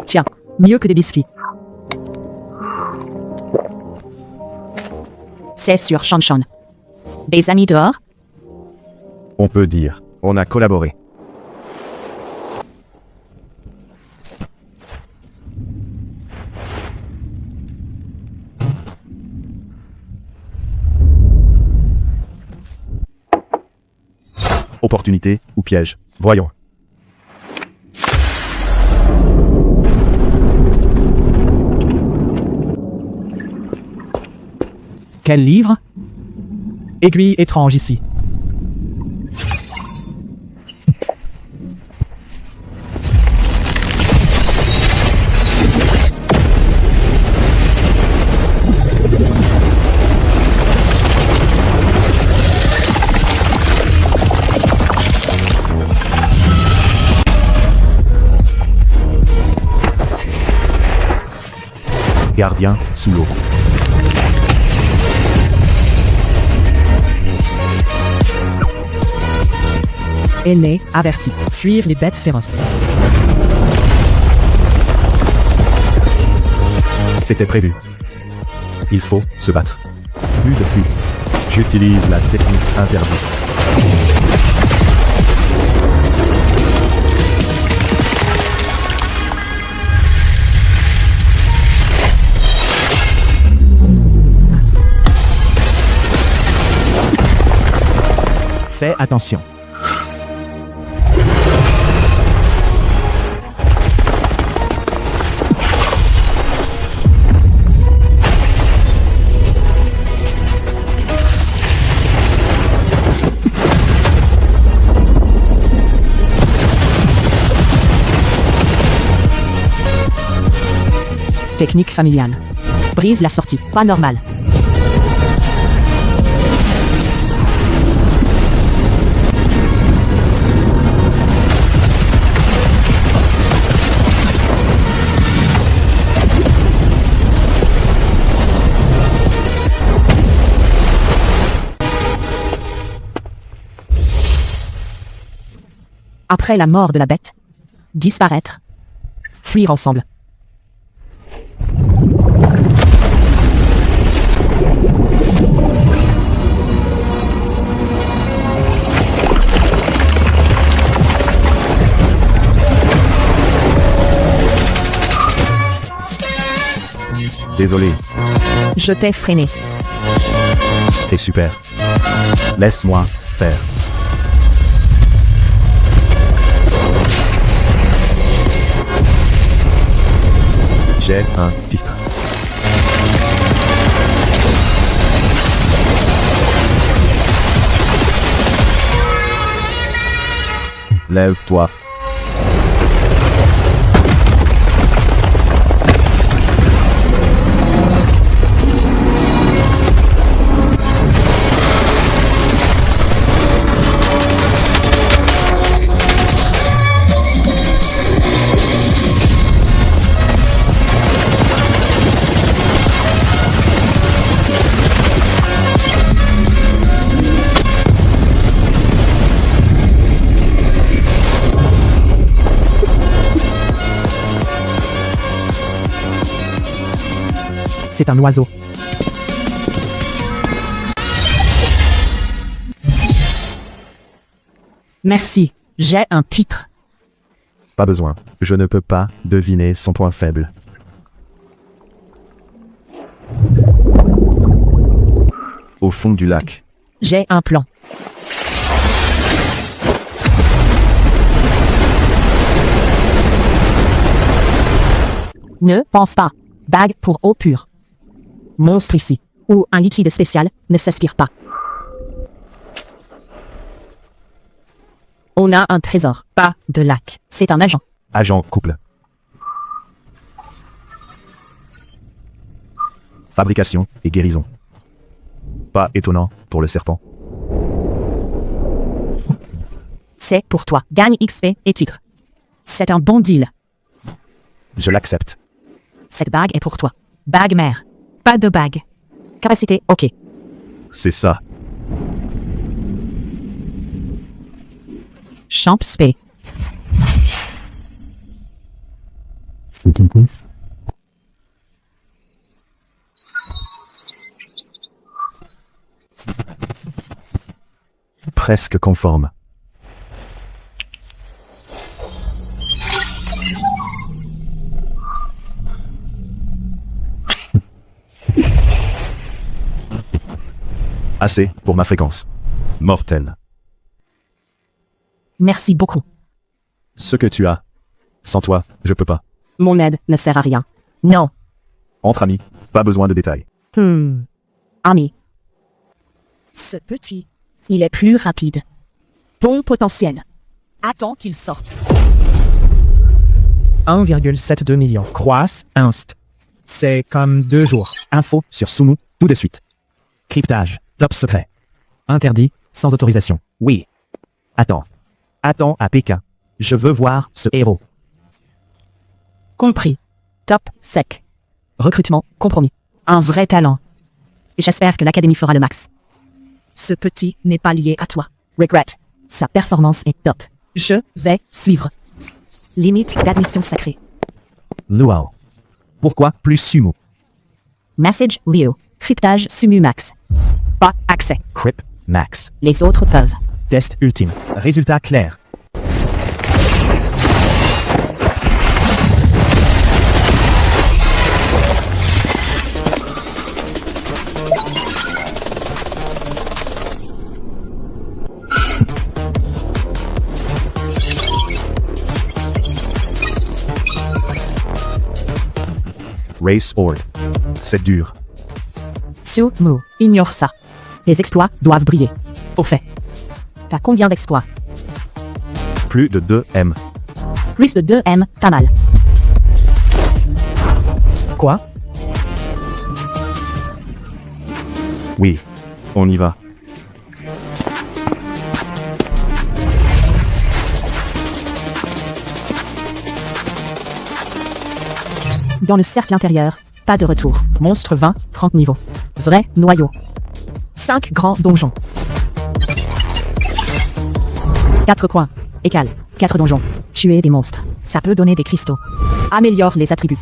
Tiens, mieux que des biscuits. C'est sur Shanshan. Des amis dehors?
On peut dire, on a collaboré. Opportunité ou piège? Voyons.
Quel livre? Aiguille étrange ici.
Gardien sous l'eau.
Aîné, averti. Fuir les bêtes féroces.
C'était prévu. Il faut se battre. Plus de fuite. J'utilise la technique interdite.
Fais attention.
Technique familiale. Brise la sortie. Pas normal. Après la mort de la bête, disparaître, fuir ensemble.
Désolé,
Je t'ai freiné.
t'es super. Laisse-moi faire. J'ai un titre. Lève-toi.
C'est un oiseau.
Merci. J'ai un titre.
Pas besoin. Je ne peux pas deviner son point faible. Au fond du lac.
J'ai un plan. Ne pense pas. Bague pour eau pure. Monstre ici. Ou un liquide spécial ne s'aspire pas. On a un trésor, pas de lac. C'est un agent.
Agent couple. Fabrication et guérison. Pas étonnant pour le serpent.
C'est pour toi. Gagne XP et titre. C'est un bon deal.
Je l'accepte.
Cette bague est pour toi. Bague mère. Pas de bague. Capacité, ok.
C'est ça.
Champ spé.
Presque conforme. Assez pour ma fréquence. Mortelle.
Merci beaucoup.
Ce que tu as. Sans toi, je peux pas.
Mon aide ne sert à rien. Non.
Entre amis, pas besoin de détails.
Ami.
Ce petit, il est plus rapide. Bon potentiel. Attends qu'il sorte.
1,72 million. Croisse, inst. C'est comme 2 jours. Info sur Sumu, tout de suite. Cryptage, top secret. Interdit, sans autorisation. Oui. Attends. Attends à PK. Je veux voir ce héros.
Compris. Top sec. Recrutement, compromis. Un vrai talent. J'espère que l'académie fera le max.
Ce petit n'est pas lié à toi.
Regret. Sa performance est top.
Je vais suivre. Limite d'admission sacrée.
Luau. Pourquoi plus sumo?
Message Leo. Cryptage Sumu Max. Pas accès.
Crip Max.
Les autres peuvent.
Test ultime. Résultat clair.
Race Horde. C'est dur.
Sumu. Ignore ça. Les exploits doivent briller. Au fait. T'as combien d'exploits?
Plus de 2 M.
Plus de 2 M, t'as mal.
Quoi?
Oui. On y va.
Dans le cercle intérieur, pas de retour. Monstre 20, 30 niveaux. Vrai noyau. 5 grands donjons. 4 coins. Écale. 4 donjons. Tuer des monstres. Ça peut donner des cristaux. Améliore les attributs.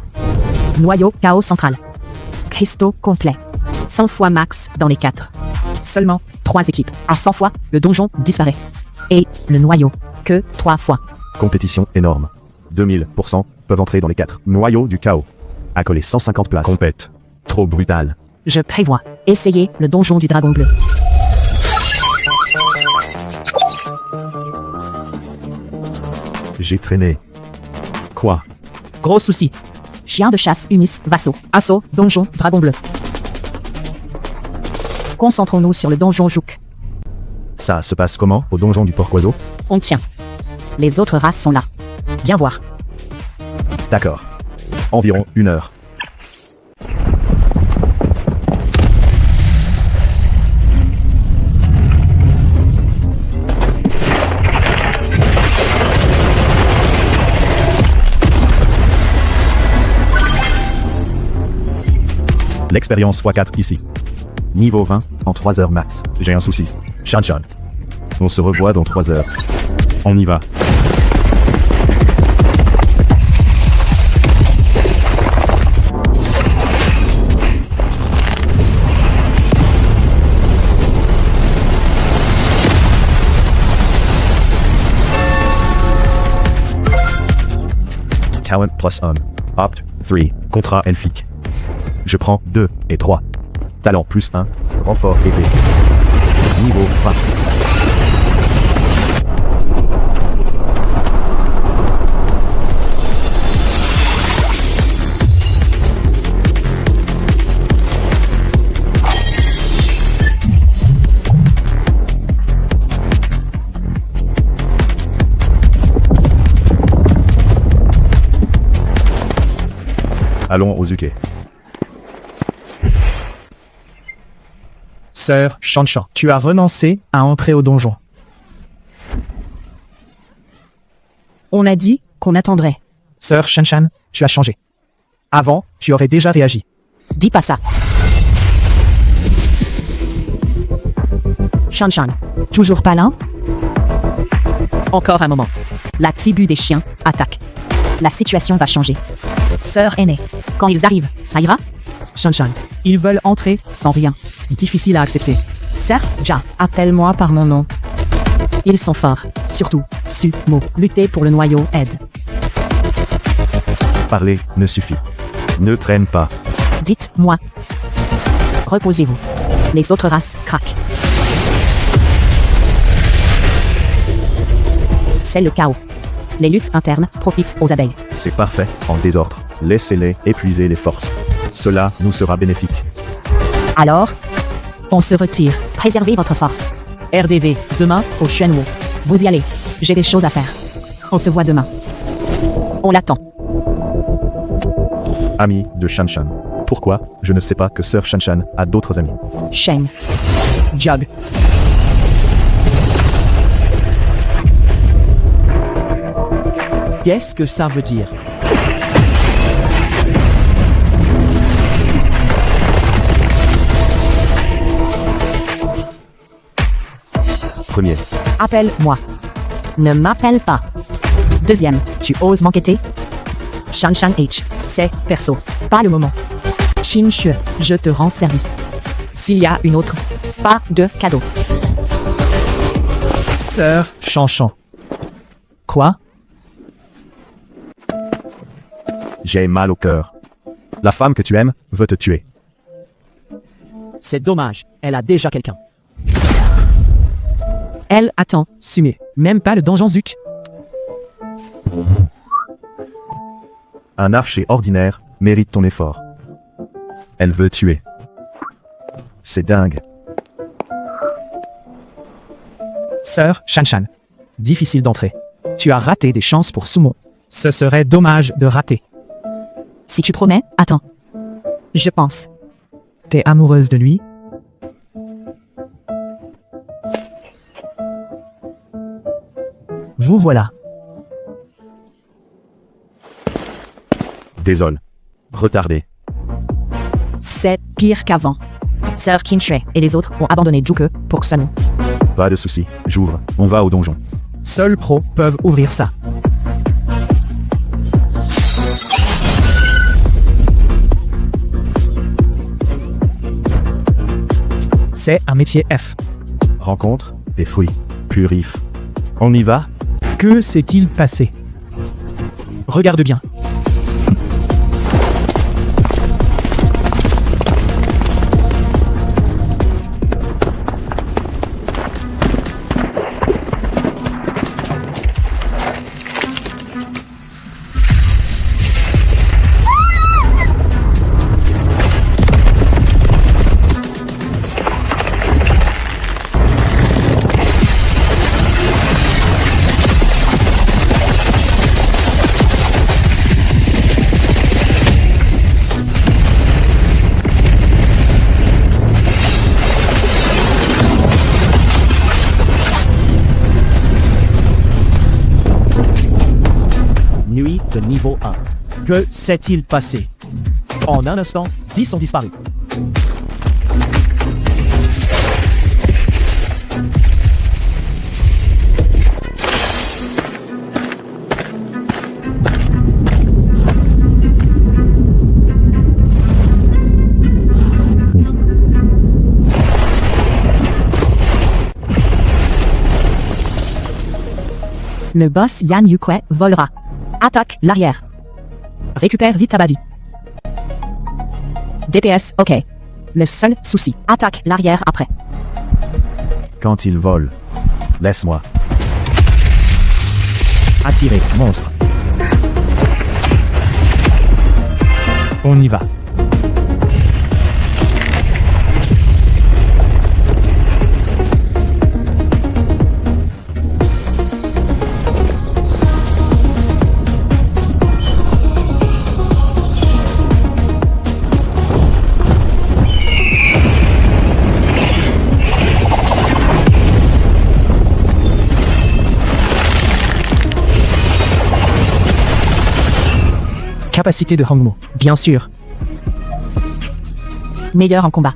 Noyau chaos central. Cristaux complets. 100 fois max dans les 4. Seulement 3 équipes. À 100 fois, le donjon disparaît. Et le noyau, que 3 fois.
Compétition énorme. 2000% peuvent entrer dans les 4 noyaux du chaos. Accoler 150 places. Compète. Trop brutal.
Je prévois. Essayez le donjon du dragon bleu.
J'ai traîné. Quoi?
Gros souci. Chien de chasse, Unis, vassaux. Assaut, donjon, dragon bleu. Concentrons-nous sur le donjon Jouk.
Ça se passe comment au donjon du Porc-Oiseau?
On tient. Les autres races sont là. Viens voir.
D'accord. Environ 1 heure. L'expérience x4 ici. Niveau 20 en 3 heures max. J'ai un souci. Shanshan. On se revoit dans 3 heures. On y va. Talent plus 1. Opt 3. Contrat elfique. Je prends 2 et 3. Talent plus 1. Renfort épée. Niveau 20. Allons aux UK.
Sœur Shanshan, tu as renoncé à entrer au donjon.
On a dit qu'on attendrait.
Sœur Shanshan, tu as changé. Avant, tu aurais déjà réagi.
Dis pas ça. Shanshan. Toujours pas là? Encore un moment. La tribu des chiens attaque. La situation va changer. Sœur aînée. Quand ils arrivent, ça ira? Shanshan. Ils veulent entrer sans rien. Difficile à accepter. Serf Ja. Appelle-moi par mon nom. Ils sont forts. Surtout, Sumo. Lutter pour le noyau aide.
Parler ne suffit. Ne traîne pas.
Dites-moi. Reposez-vous. Les autres races craquent. C'est le chaos. Les luttes internes profitent aux abeilles.
C'est parfait, en désordre. Laissez-les épuiser les forces. Cela nous sera bénéfique.
Alors, on se retire. Préservez votre force. RDV, demain, au Shenwu. Vous y allez. J'ai des choses à faire. On se voit demain. On l'attend.
Ami de Shanshan. Pourquoi? Je ne sais pas que Sœur Shanshan a d'autres amis.
Sheng.
Jog.
Qu'est-ce que ça veut dire?
Premier.
Appelle-moi. Ne m'appelle pas. Deuxième, tu oses m'enquêter? Shan Shan H, c'est perso. Pas le moment. Chin Xue, je te rends service. S'il y a une autre, pas de cadeau.
Sœur Chanchan. Quoi?
J'ai mal au cœur. La femme que tu aimes veut te tuer.
C'est dommage, elle a déjà quelqu'un.
Elle attend, Sumu.
Même pas le donjon Zuc.
Un archer ordinaire mérite ton effort. Elle veut tuer. C'est dingue.
Sœur Shan Shan. Difficile d'entrer. Tu as raté des chances pour Sumo. Ce serait dommage de rater.
Si tu promets, attends. Je pense.
T'es amoureuse de lui? Vous voilà.
Désolé. Retardé.
C'est pire qu'avant. Sœur Qinxue et les autres ont abandonné Juke pour Sun.
Pas de souci. J'ouvre. On va au donjon.
Seuls pros peuvent ouvrir ça. C'est un métier F.
Rencontre et fruits. Purif. On y va?
Que s'est-il passé? Regarde bien.
Nuit de niveau 1. Que s'est-il passé? En un instant, 10 ont disparu.
Le boss Yan Yukue volera. Attaque l'arrière. Récupère vite Abadi. DPS, ok. Le seul souci, attaque l'arrière après.
Quand il vole. Laisse-moi.
Attirer, monstre. On y va. Capacité de Hangmo, bien sûr.
Meilleur en combat.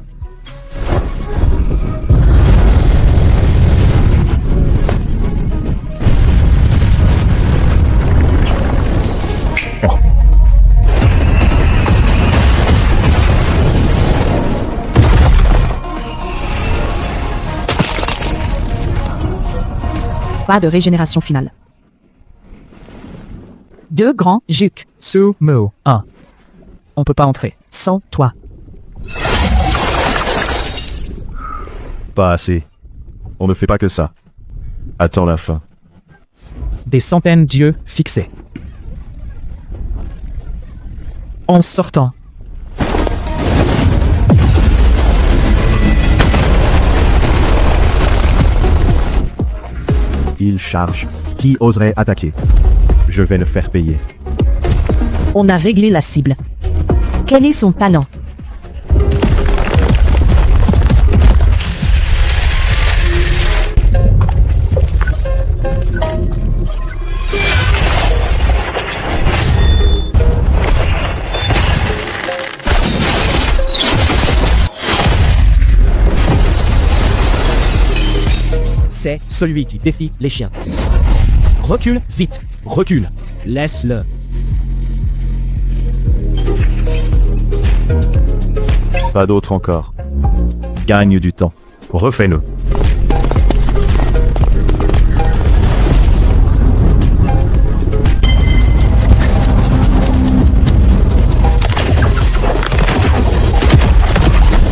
Pas de régénération finale. Deux grands jucs.
Sumo 1. On peut pas entrer.
Sans toi.
Pas assez. On ne fait pas que ça. Attends la fin.
Des centaines d'yeux fixés. En sortant.
Il charge. Qui oserait attaquer? Je vais le faire payer.
On a réglé la cible. Quel est son talent?
C'est celui qui défie les chiens. Recule, vite. Recule. Laisse-le.
Pas d'autre encore. Gagne du temps. Refais-le.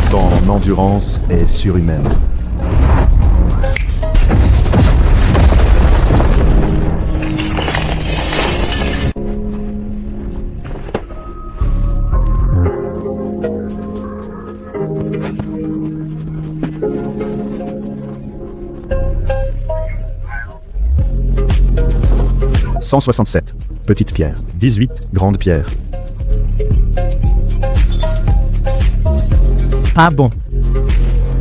Son endurance est surhumaine. « 167. Petite pierre. 18. Grande pierre.
Ah bon.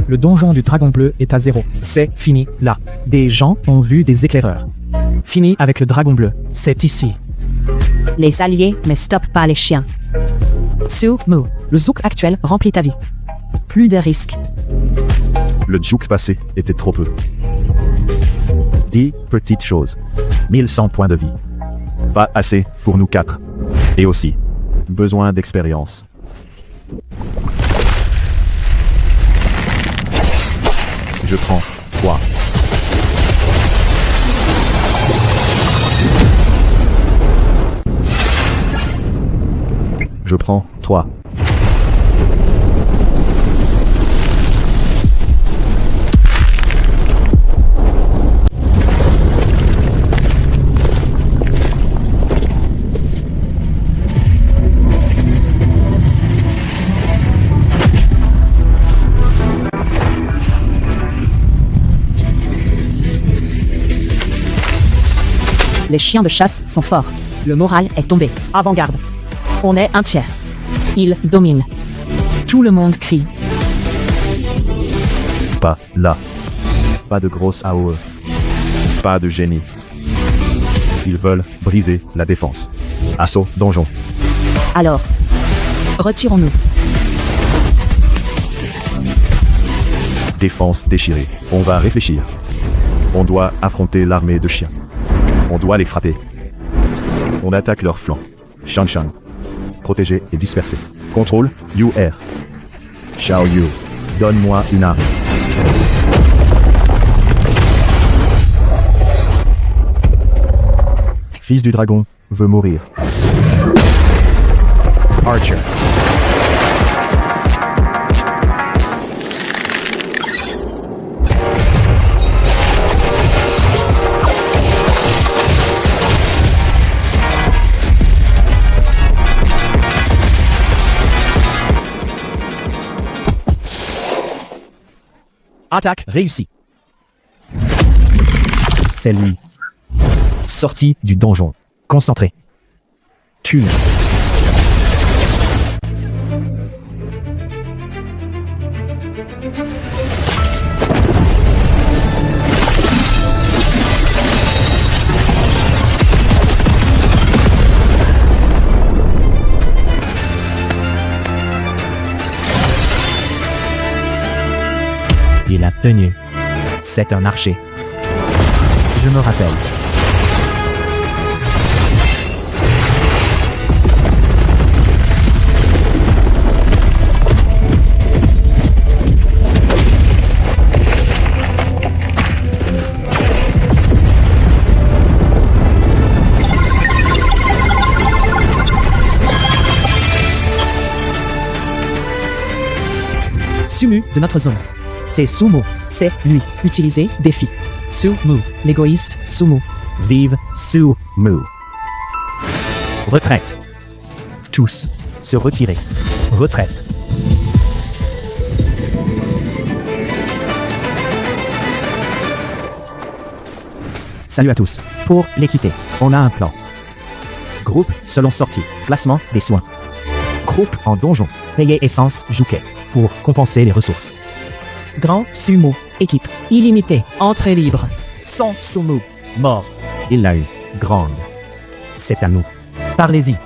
Le donjon du dragon bleu est à 0. C'est fini, là. Des gens ont vu des éclaireurs. Fini avec le dragon bleu. C'est ici.
Les alliés ne stoppent pas les chiens. Sumu, le zouk actuel remplit ta vie. Plus de risques.
Le jouk passé était trop peu. 10 petites choses. 1100 points de vie. Pas assez pour nous 4. Et aussi, besoin d'expérience. Je prends 3. Je prends 3.
Les chiens de chasse sont forts. Le moral est tombé. Avant-garde. On est un tiers. Ils dominent. Tout le monde crie.
Pas là. Pas de grosse AOE. Pas de génie. Ils veulent briser la défense. Assaut donjon.
Alors, retirons-nous.
Défense déchirée. On va réfléchir. On doit affronter l'armée de chiens. On doit les frapper. On attaque leur flanc. Shan Shan. Protéger et disperser. Contrôle, UR. Xiao Yu. Donne-moi une arme. Fils du dragon veut mourir. Archer.
Attaque réussie.
C'est lui. Sorti du donjon. Concentré. Tue. Il a tenu. C'est un archer. Je me rappelle. Sumu de notre zone. C'est Sumu. C'est lui. Utiliser défi. Sumu. L'égoïste Sumu.
Vive Sumu. Retraite.
Tous.
Se retirer.
Retraite. Salut à tous.
Pour l'équité, on a un plan. Groupe selon sortie. Placement des soins. Groupe en donjon. Payer essence Jouquet.
Pour compenser les ressources.
Grand Sumo. Équipe. Illimitée. Entrée libre.
Sans Sumu. Mort.
Il l'a eu. Grande. C'est à nous.
Parlez-y.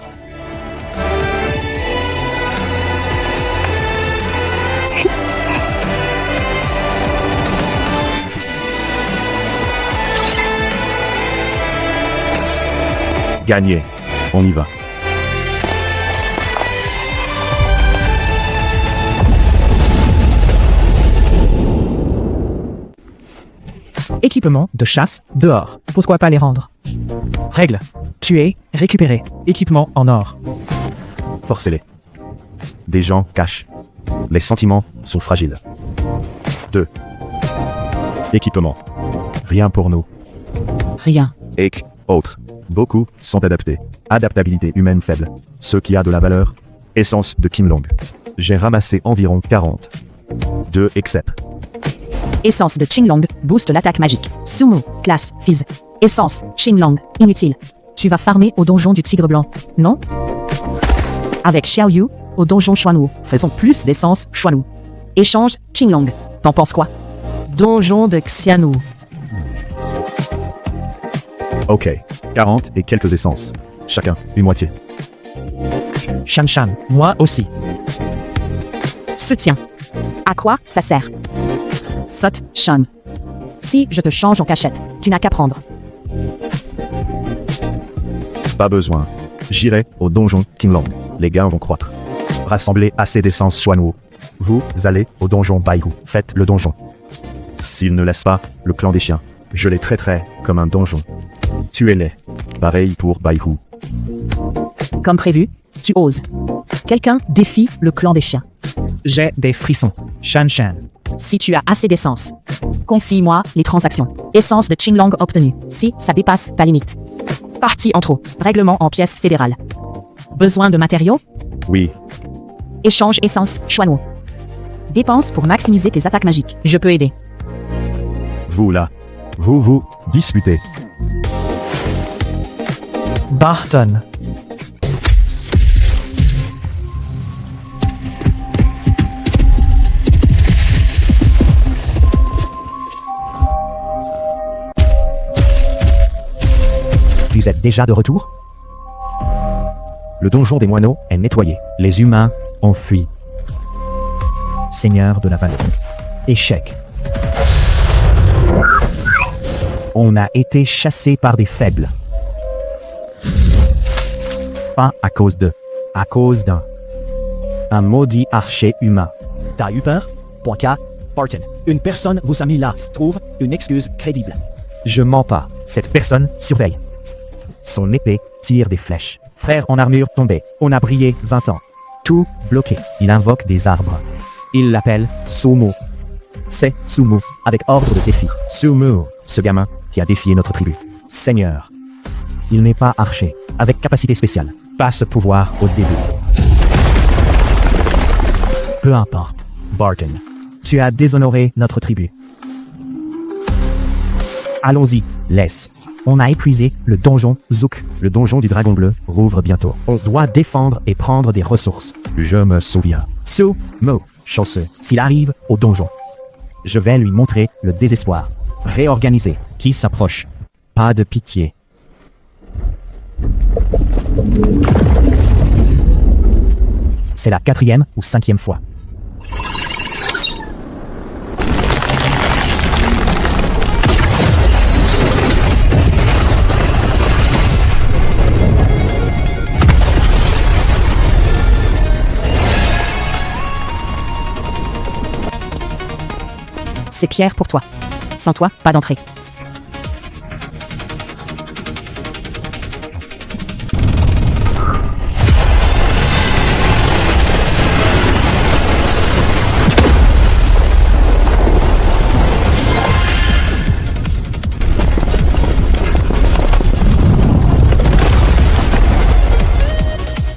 Gagné. On y va.
Équipement de chasse dehors. Pourquoi pas les rendre? Règle. Tuer, récupérer. Équipement en or.
Forcez-les. Des gens cachent. Les sentiments sont fragiles. 2. Équipement. Rien pour nous.
Rien.
Ek, autres. Beaucoup sont adaptés. Adaptabilité humaine faible. Ce qui a de la valeur. Essence de Kim Long. J'ai ramassé environ 40. 2 except.
Essence de Qinglong, booste l'attaque magique. Sumo, classe, Fizz. Essence, Qinglong, inutile. Tu vas farmer au donjon du tigre blanc, non? Avec Xiaoyu, au donjon Xuanwu, faisons plus d'essence Xuanwu. Échange, Qinglong. T'en penses quoi? Donjon de Xianwu.
Ok. 40 et quelques essences. Chacun, une moitié.
Shan Shan, moi aussi.
Se tient. À quoi ça sert? Sot, Shan. Si je te change en cachette, tu n'as qu'à prendre.
Pas besoin. J'irai au donjon Qinglong. Les gains vont croître. Rassemblez assez d'essence Xuanwu. Vous allez au donjon Baihu. Faites le donjon. S'ils ne laissent pas le clan des chiens, je les traiterai comme un donjon. Tuez-les. Pareil pour Baihu.
Comme prévu, tu oses. Quelqu'un défie le clan des chiens.
J'ai des frissons. Shan Shan.
Si tu as assez d'essence, confie-moi les transactions. Essence de Qinglong obtenue, si ça dépasse ta limite. Partie en trop. Règlement en pièces fédérales. Besoin de matériaux?
Oui.
Échange essence Xuanwu. Dépenses pour maximiser tes attaques magiques. Je peux aider.
Vous là. Vous disputez.
Barton. Vous êtes déjà de retour? Le donjon des moineaux est nettoyé. Les humains ont fui. Seigneur de la vallée. Échec. On a été chassé par des faibles. Pas à cause de. À cause d'un. Un maudit archer humain.
T'as eu peur? K. Barton. Une personne vous a mis là. Trouve une excuse crédible.
Je mens pas. Cette personne surveille. Son épée tire des flèches. Frère en armure tombé. On a brillé 20 ans. Tout bloqué. Il invoque des arbres. Il l'appelle Sumu. C'est Sumu, avec ordre de défi. Sumu, ce gamin qui a défié notre tribu. Seigneur. Il n'est pas archer, avec capacité spéciale. Pas ce pouvoir au début. Peu importe, Barton. Tu as déshonoré notre tribu. Allons-y, laisse. On a épuisé le donjon Zouk. Le donjon du dragon bleu rouvre bientôt. On doit défendre et prendre des ressources.
Je me souviens.
Sumu, chanceux, s'il arrive au donjon. Je vais lui montrer le désespoir. Réorganiser. Qui s'approche? Pas de pitié. C'est la 4e ou 5e fois.
C'est Pierre pour toi. Sans toi, pas d'entrée.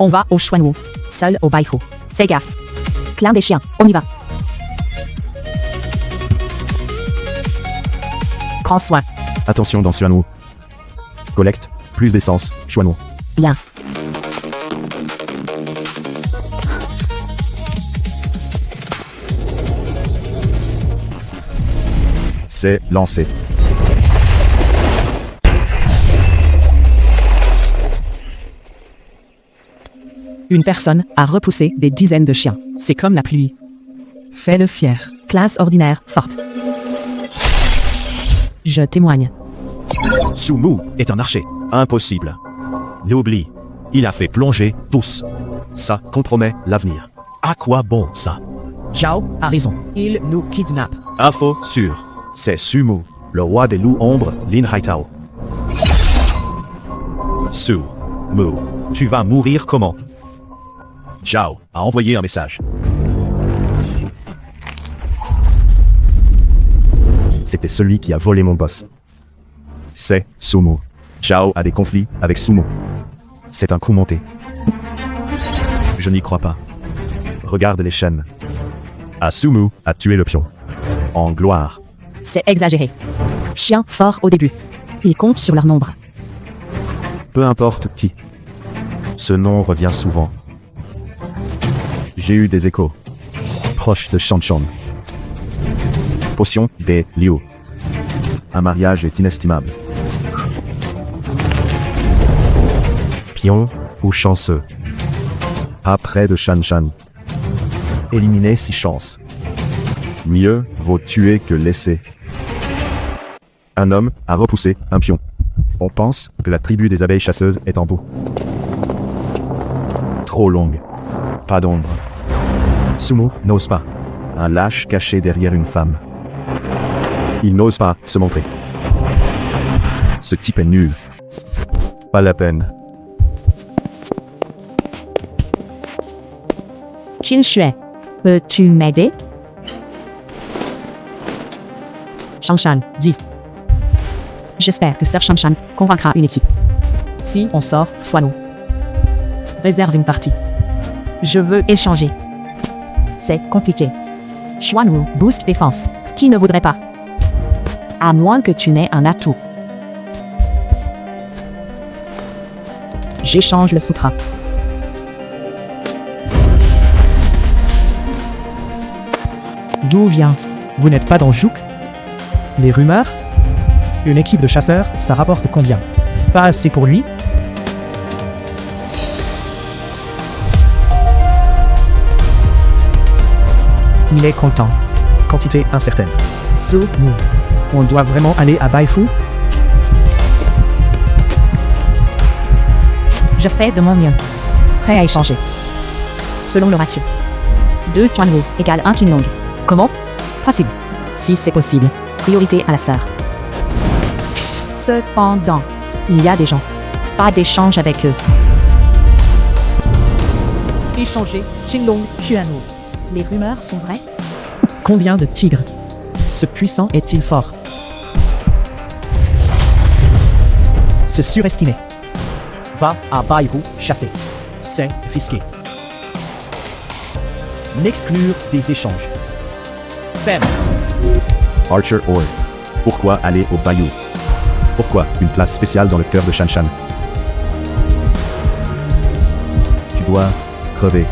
On va au Xuanwu. Seul au Baihu. Fais gaffe. Clan des chiens, on y va. Prends soin.
Attention dans Xuanwu. Collecte. Plus d'essence. Xuanwu.
Bien.
C'est lancé.
Une personne a repoussé des dizaines de chiens. C'est comme la pluie. Fais-le fier. Classe ordinaire, forte. Je témoigne.
Sumu est un archer. Impossible. L'oubli. Il a fait plonger tous. Ça compromet l'avenir. À quoi bon ça?
Zhao a raison. Il nous kidnappe.
Info sûre. C'est Sumu, le roi des loups ombres, Lin Haitao. Mu, tu vas mourir comment? Zhao a envoyé un message.
C'était celui qui a volé mon boss. C'est Sumu. Zhao a des conflits avec Sumu. C'est un coup monté. Je n'y crois pas. Regarde les chaînes. Sumu a tué le pion. En gloire.
C'est exagéré. Chien fort au début. Ils comptent sur leur nombre.
Peu importe qui. Ce nom revient souvent. J'ai eu des échos. Proche de Shanshan. Potion des Liu. Un mariage est inestimable. Pion ou chanceux. Pas près de Shanshan. Éliminer si chance. Mieux vaut tuer que laisser. Un homme a repoussé un pion. On pense que la tribu des abeilles chasseuses est en bout. Trop longue. Pas d'ombre. Sumu n'ose pas. Un lâche caché derrière une femme. Il n'ose pas se montrer. Ce type est nul. Pas la peine.
Qin Shui, peux-tu m'aider? Shanshan, dis. J'espère que Sir Shanshan convaincra une équipe. Si on sort, sois-nous. Réserve une partie. Je veux échanger. C'est compliqué. Xuanwu boost défense. Qui ne voudrait pas? À moins que tu n'aies un atout. J'échange le sutra.
D'où vient? Vous n'êtes pas dans Jouk? Les rumeurs? Une équipe de chasseurs, ça rapporte combien? Pas assez pour lui? Il est content. Quantité incertaine. Sumu. On doit vraiment aller à Baifu?
Je fais de mon mieux. Prêt à échanger. Selon le ratio. 2 Xuanwu égale 1 Qinlong. Comment? Possible. Si c'est possible. Priorité à la sœur. Cependant, il y a des gens. Pas d'échange avec eux.
Échanger Qinlong Xuanwu.
Les rumeurs sont vraies?
Combien de tigres?
Ce puissant est-il fort? Se surestimer. Va à Baihu chasser. C'est risqué. N'exclure des échanges. Faible.
Archer Ore. Pourquoi aller au bayou? Pourquoi une place spéciale dans le cœur de Shanshan? Tu dois crever.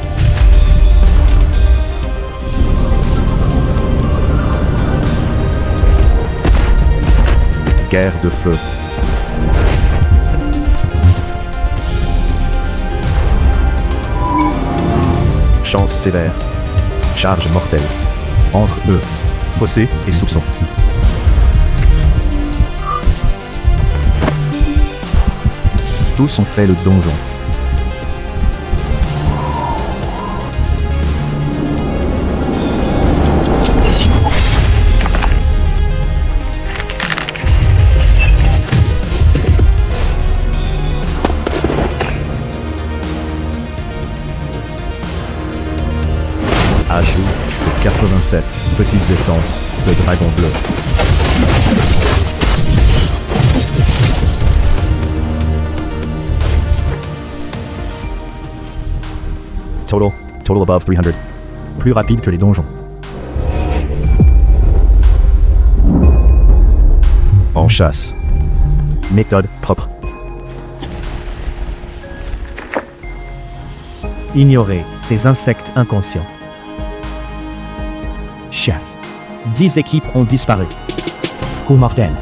Guerre de feu. Chance sévère. Charge mortelle. Entre eux. Fossé et soupçon. Tous ont fait le donjon. Ajout de 87 petites essences de dragon bleu. Total above 300. Plus rapide que les donjons. En chasse. Méthode propre.
Ignorer ces insectes inconscients. Chef. 10 équipes ont disparu. Coup mortel.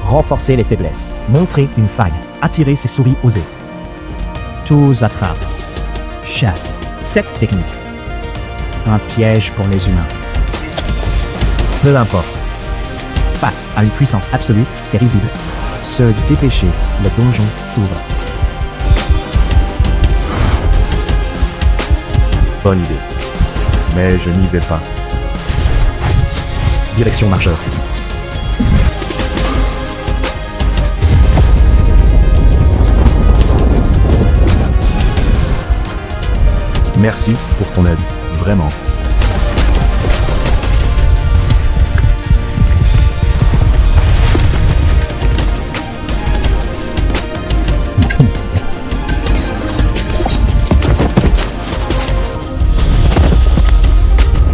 Renforcer les faiblesses. Montrer une faille. Attirer ses souris osées. Tous attrapent. Chef. 7 techniques. Un piège pour les humains. Peu importe. Face à une puissance absolue, c'est risible.
Se dépêcher, le donjon s'ouvre.
Bonne idée. Mais je n'y vais pas.
Direction marcheur.
Merci pour ton aide. Vraiment.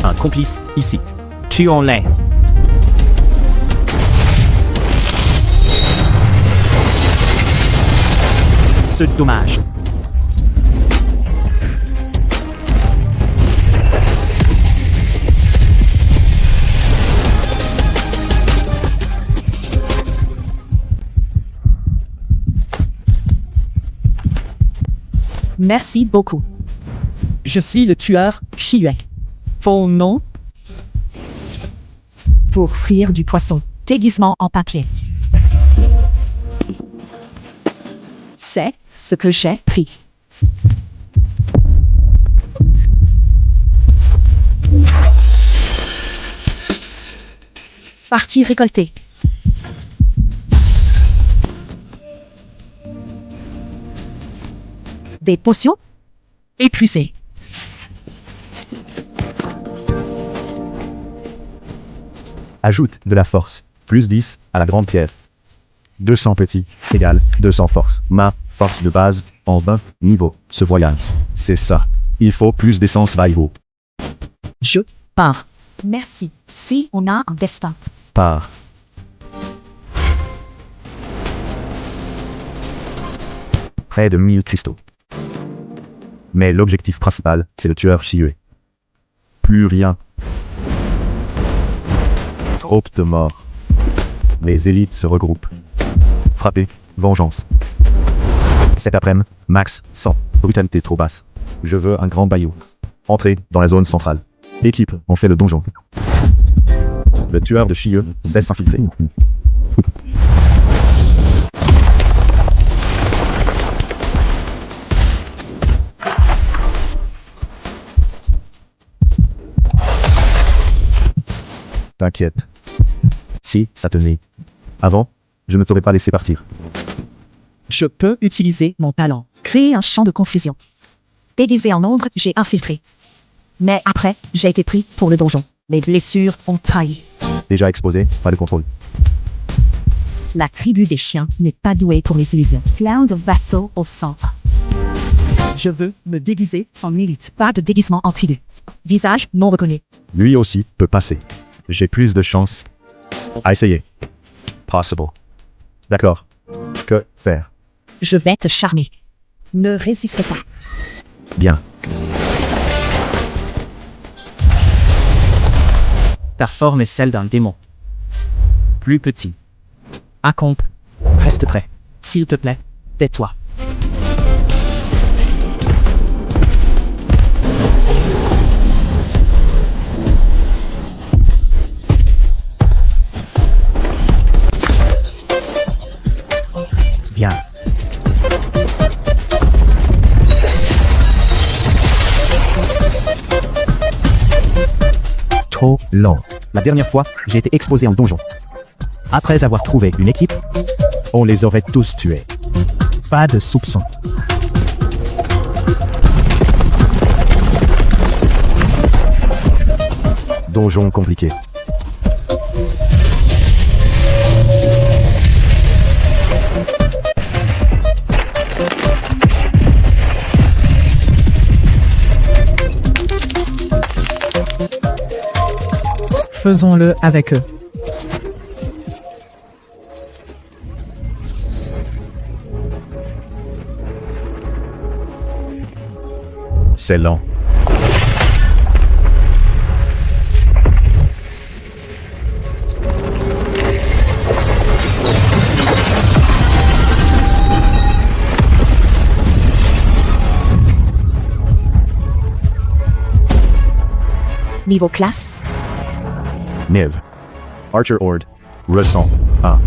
Un complice ici. Tuons-les. Ce dommage.
Merci beaucoup. Je suis le tueur Chiyue. Ton nom? Pour frire du poisson. Déguisement en papier. C'est ce que j'ai pris. Partie récoltée. Des potions? Épuisées.
Ajoute de la force. Plus 10 à la grande pierre. 200 petits égale 200 force. Ma force de base en 20 niveaux. Ce voyage. C'est ça. Il faut plus d'essence Vairo.
Je pars. Merci. Si on a un destin.
Par. Près de 1000 cristaux. Mais l'objectif principal, c'est le tueur Chiyue. Plus rien. Trop de morts. Les élites se regroupent. Frapper, vengeance. Cet après-midi, max 100. Brutalité trop basse. Je veux un grand bayou. Entrez dans la zone centrale. Équipe, on fait le donjon. Le tueur de Chiyue sait s'infiltrer. T'inquiète. Si, ça tenait. Avant, je ne t'aurais pas laissé partir.
Je peux utiliser mon talent. Créer un champ de confusion. Déguisé en ombre, j'ai infiltré. Mais après, j'ai été pris pour le donjon. Les blessures ont trahi.
Déjà exposé, pas de contrôle.
La tribu des chiens n'est pas douée pour les illusions. Plein de vassaux au centre. Je veux me déguiser en élite. Pas de déguisement en tribu. Visage non reconnu.
Lui aussi peut passer. J'ai plus de chance. À essayer. Possible. D'accord. Que faire?
Je vais te charmer. Ne résiste pas.
Bien.
Ta forme est celle d'un démon. Plus petit. Accompe. Reste prêt. S'il te plaît, tais-toi.
Viens. Trop long. La dernière fois, j'ai été exposé en donjon. Après avoir trouvé une équipe, on les aurait tous tués. Pas de soupçon.
Donjon compliqué.
Faisons-le avec eux.
C'est lent.
Niveau classe,
Niv. Archer Horde. Ressent. 1.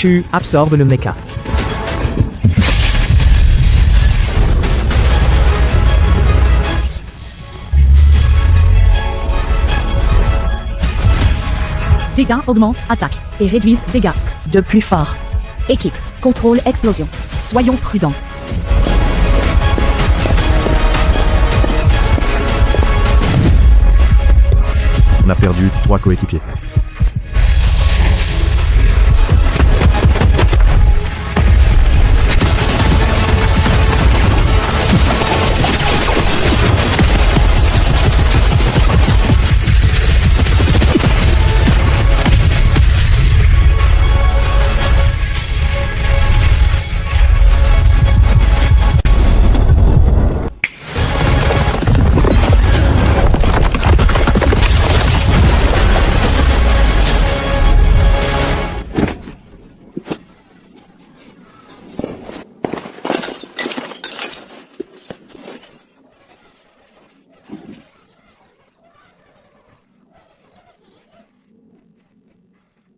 Tu absorbes le mecha.
Dégâts augmentent attaque et réduisent dégâts de plus fort. Équipe, contrôle explosion. Soyons prudents.
On a perdu 3 coéquipiers.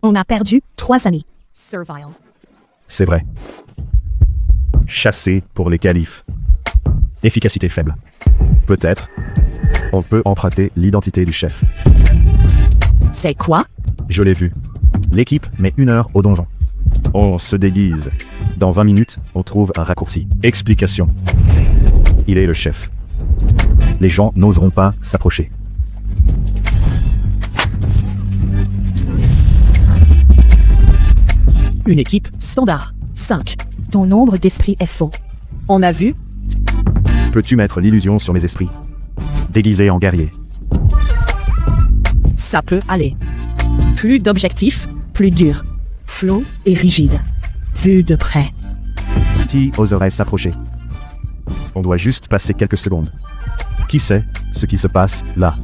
On a perdu 3 amis. Survival.
C'est vrai. Chasser pour les qualifs. Efficacité faible. Peut-être. On peut emprunter l'identité du chef.
C'est quoi?
Je l'ai vu. L'équipe met 1 heure au donjon. On se déguise. Dans 20 minutes, on trouve un raccourci. Explication. Il est le chef. Les gens n'oseront pas s'approcher.
Une équipe standard. 5. Ton nombre d'esprits est faux. On a vu?
Peux-tu mettre l'illusion sur mes esprits? Déguisé en guerrier.
Ça peut aller. Plus d'objectifs, plus dur. Flou et rigide. Vu de près.
Qui oserait s'approcher? On doit juste passer quelques secondes. Qui sait ce qui se passe là?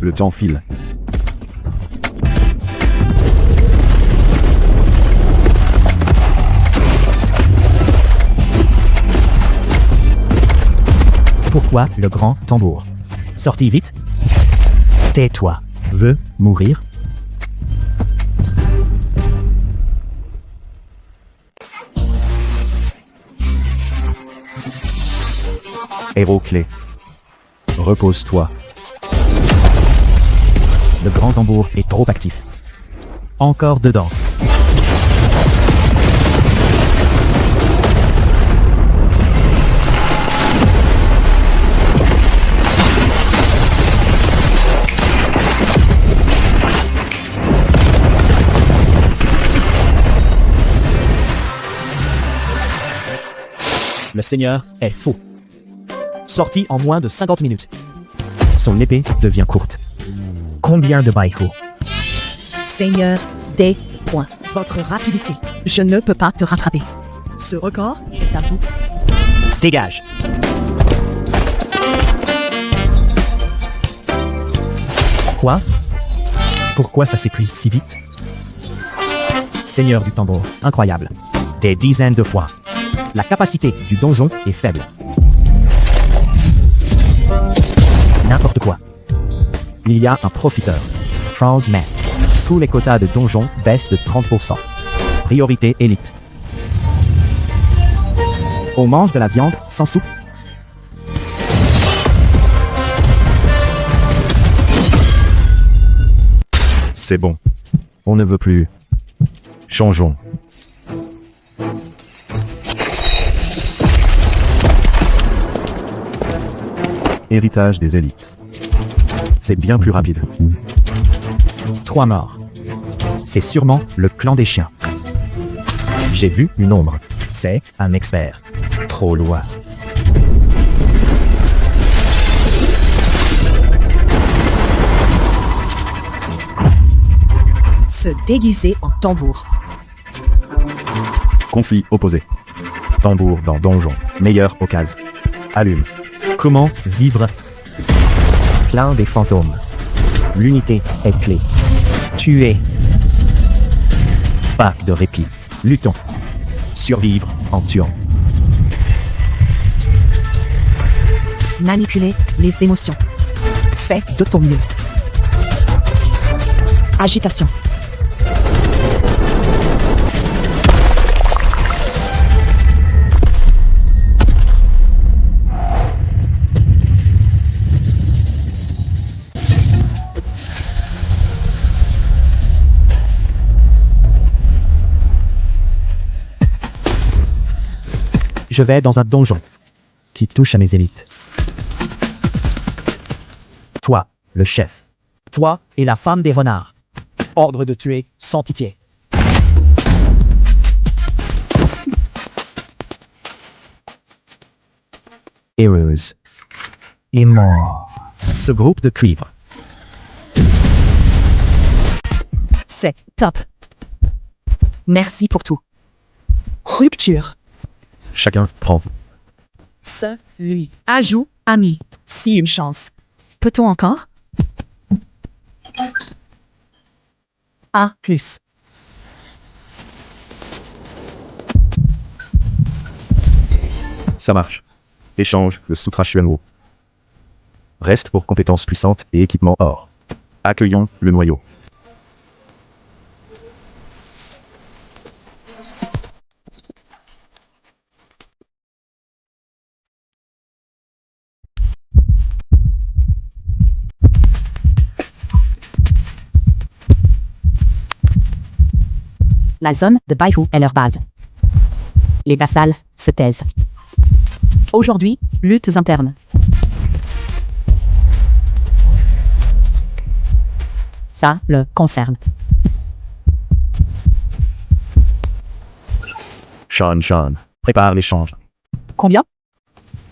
Le temps file.
Pourquoi le grand tambour? Sorti vite. Tais-toi. Veux mourir?
Héros clé. Repose-toi.
Le grand tambour est trop actif. Encore dedans.
Le seigneur est faux. Sorti en moins de 50 minutes.
Son épée devient courte. Combien de baïko?
Seigneur, des points. Votre rapidité. Je ne peux pas te rattraper. Ce record est à vous.
Dégage.
Quoi? Pourquoi ça s'épuise si vite? Seigneur du tambour, incroyable. Des dizaines de fois.
La capacité du donjon est faible.
N'importe quoi.
Il y a un profiteur. Transman. Tous les quotas de donjon baissent de 30%. Priorité élite. On mange de la viande sans soupe.
C'est bon. On ne veut plus. Changeons. Héritage des élites. C'est bien plus rapide.
3 morts. C'est sûrement le clan des chiens. J'ai vu une ombre. C'est un expert. Trop loin.
Se déguiser en tambour.
Conflit opposé. Tambour dans donjon. Meilleure occasion. Allume.
Comment vivre?
Plein des fantômes. L'unité est clé.
Tuer.
Pas de répit. Luttons. Survivre en tuant. Manipuler les émotions. Fais de ton mieux. Agitation.
Je vais dans un donjon qui touche à mes élites. Toi, le chef.
Toi et la femme des renards. Ordre de tuer sans pitié.
Heureuse. Et mort. Ce groupe de cuivre.
C'est top. Merci pour tout.
Rupture.
Chacun prend.
Celui. Ajout, ami. Si une chance. Peut-on encore? A plus.
Ça marche. Échange de Sutra-Xuanwo. Reste pour compétences puissantes et équipement or. Accueillons le noyau.
La zone de Baihu est leur base. Les vassals se taisent. Aujourd'hui, luttes internes. Ça le concerne.
Shan, prépare l'échange.
Combien?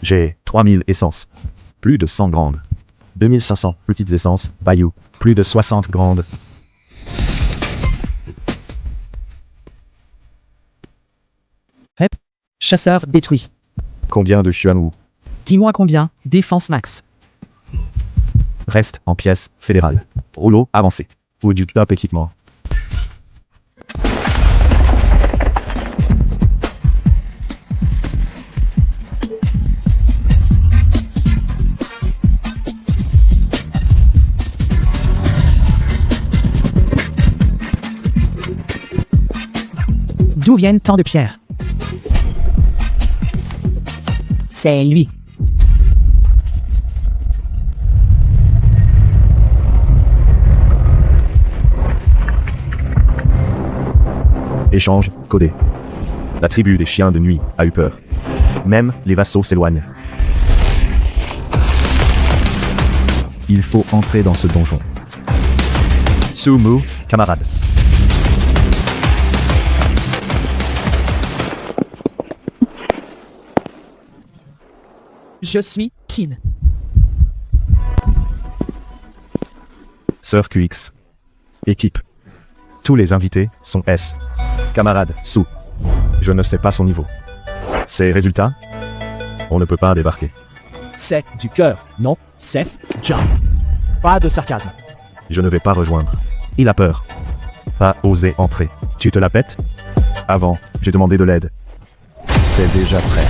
J'ai 3000 essences. Plus de 100 grandes. 2500 petites essences. Bayou. Plus de 60 grandes.
Hep. Chasseur détruit.
Combien de Xuanwu?
Dis-moi combien. Défense max.
Reste en pièces fédérales. Rouleau avancé. Ou du top équipement.
D'où viennent tant de pierres?
C'est lui.
Échange codé. La tribu des chiens de nuit a eu peur. Même les vassaux s'éloignent. Il faut entrer dans ce donjon. Sumu, camarade.
Je suis Kin.
Sœur QX. Équipe. Tous les invités sont S. Camarade Su. Je ne sais pas son niveau. Ses résultats? On ne peut pas débarquer.
C'est du cœur, non, c'est John. Pas de sarcasme.
Je ne vais pas rejoindre. Il a peur. Pas oser entrer. Tu te la pètes? Avant, j'ai demandé de l'aide. C'est déjà prêt.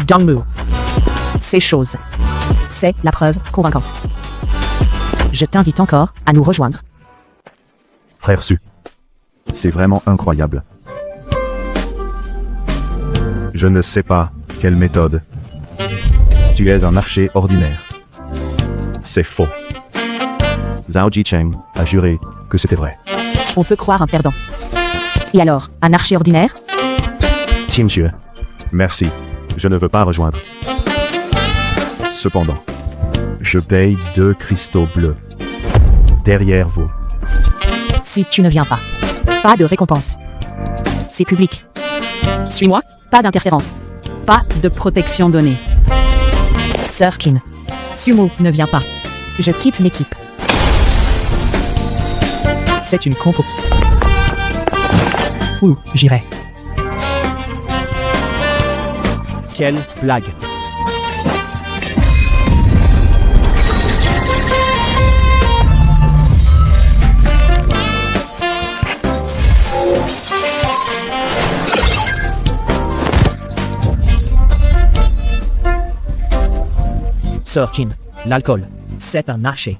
Dongmu. Ces choses. C'est la preuve convaincante. Je t'invite encore à nous rejoindre.
Frère Su. C'est vraiment incroyable. Je ne sais pas quelle méthode. Tu es un archer ordinaire. C'est faux. Zhao Jicheng a juré que c'était vrai.
On peut croire un perdant. Et alors, un archer ordinaire?
Tim Xue. Merci. Je ne veux pas rejoindre. Cependant, je paye 2 cristaux bleus. Derrière vous.
Si tu ne viens pas, pas de récompense. C'est public. Suis-moi, pas d'interférence. Pas de protection donnée. Sœur Kin. Sumo ne vient pas. Je quitte l'équipe.
C'est une compo. Ouh, j'irai.
Quelle blague. Sir Kim, l'alcool. C'est un archer.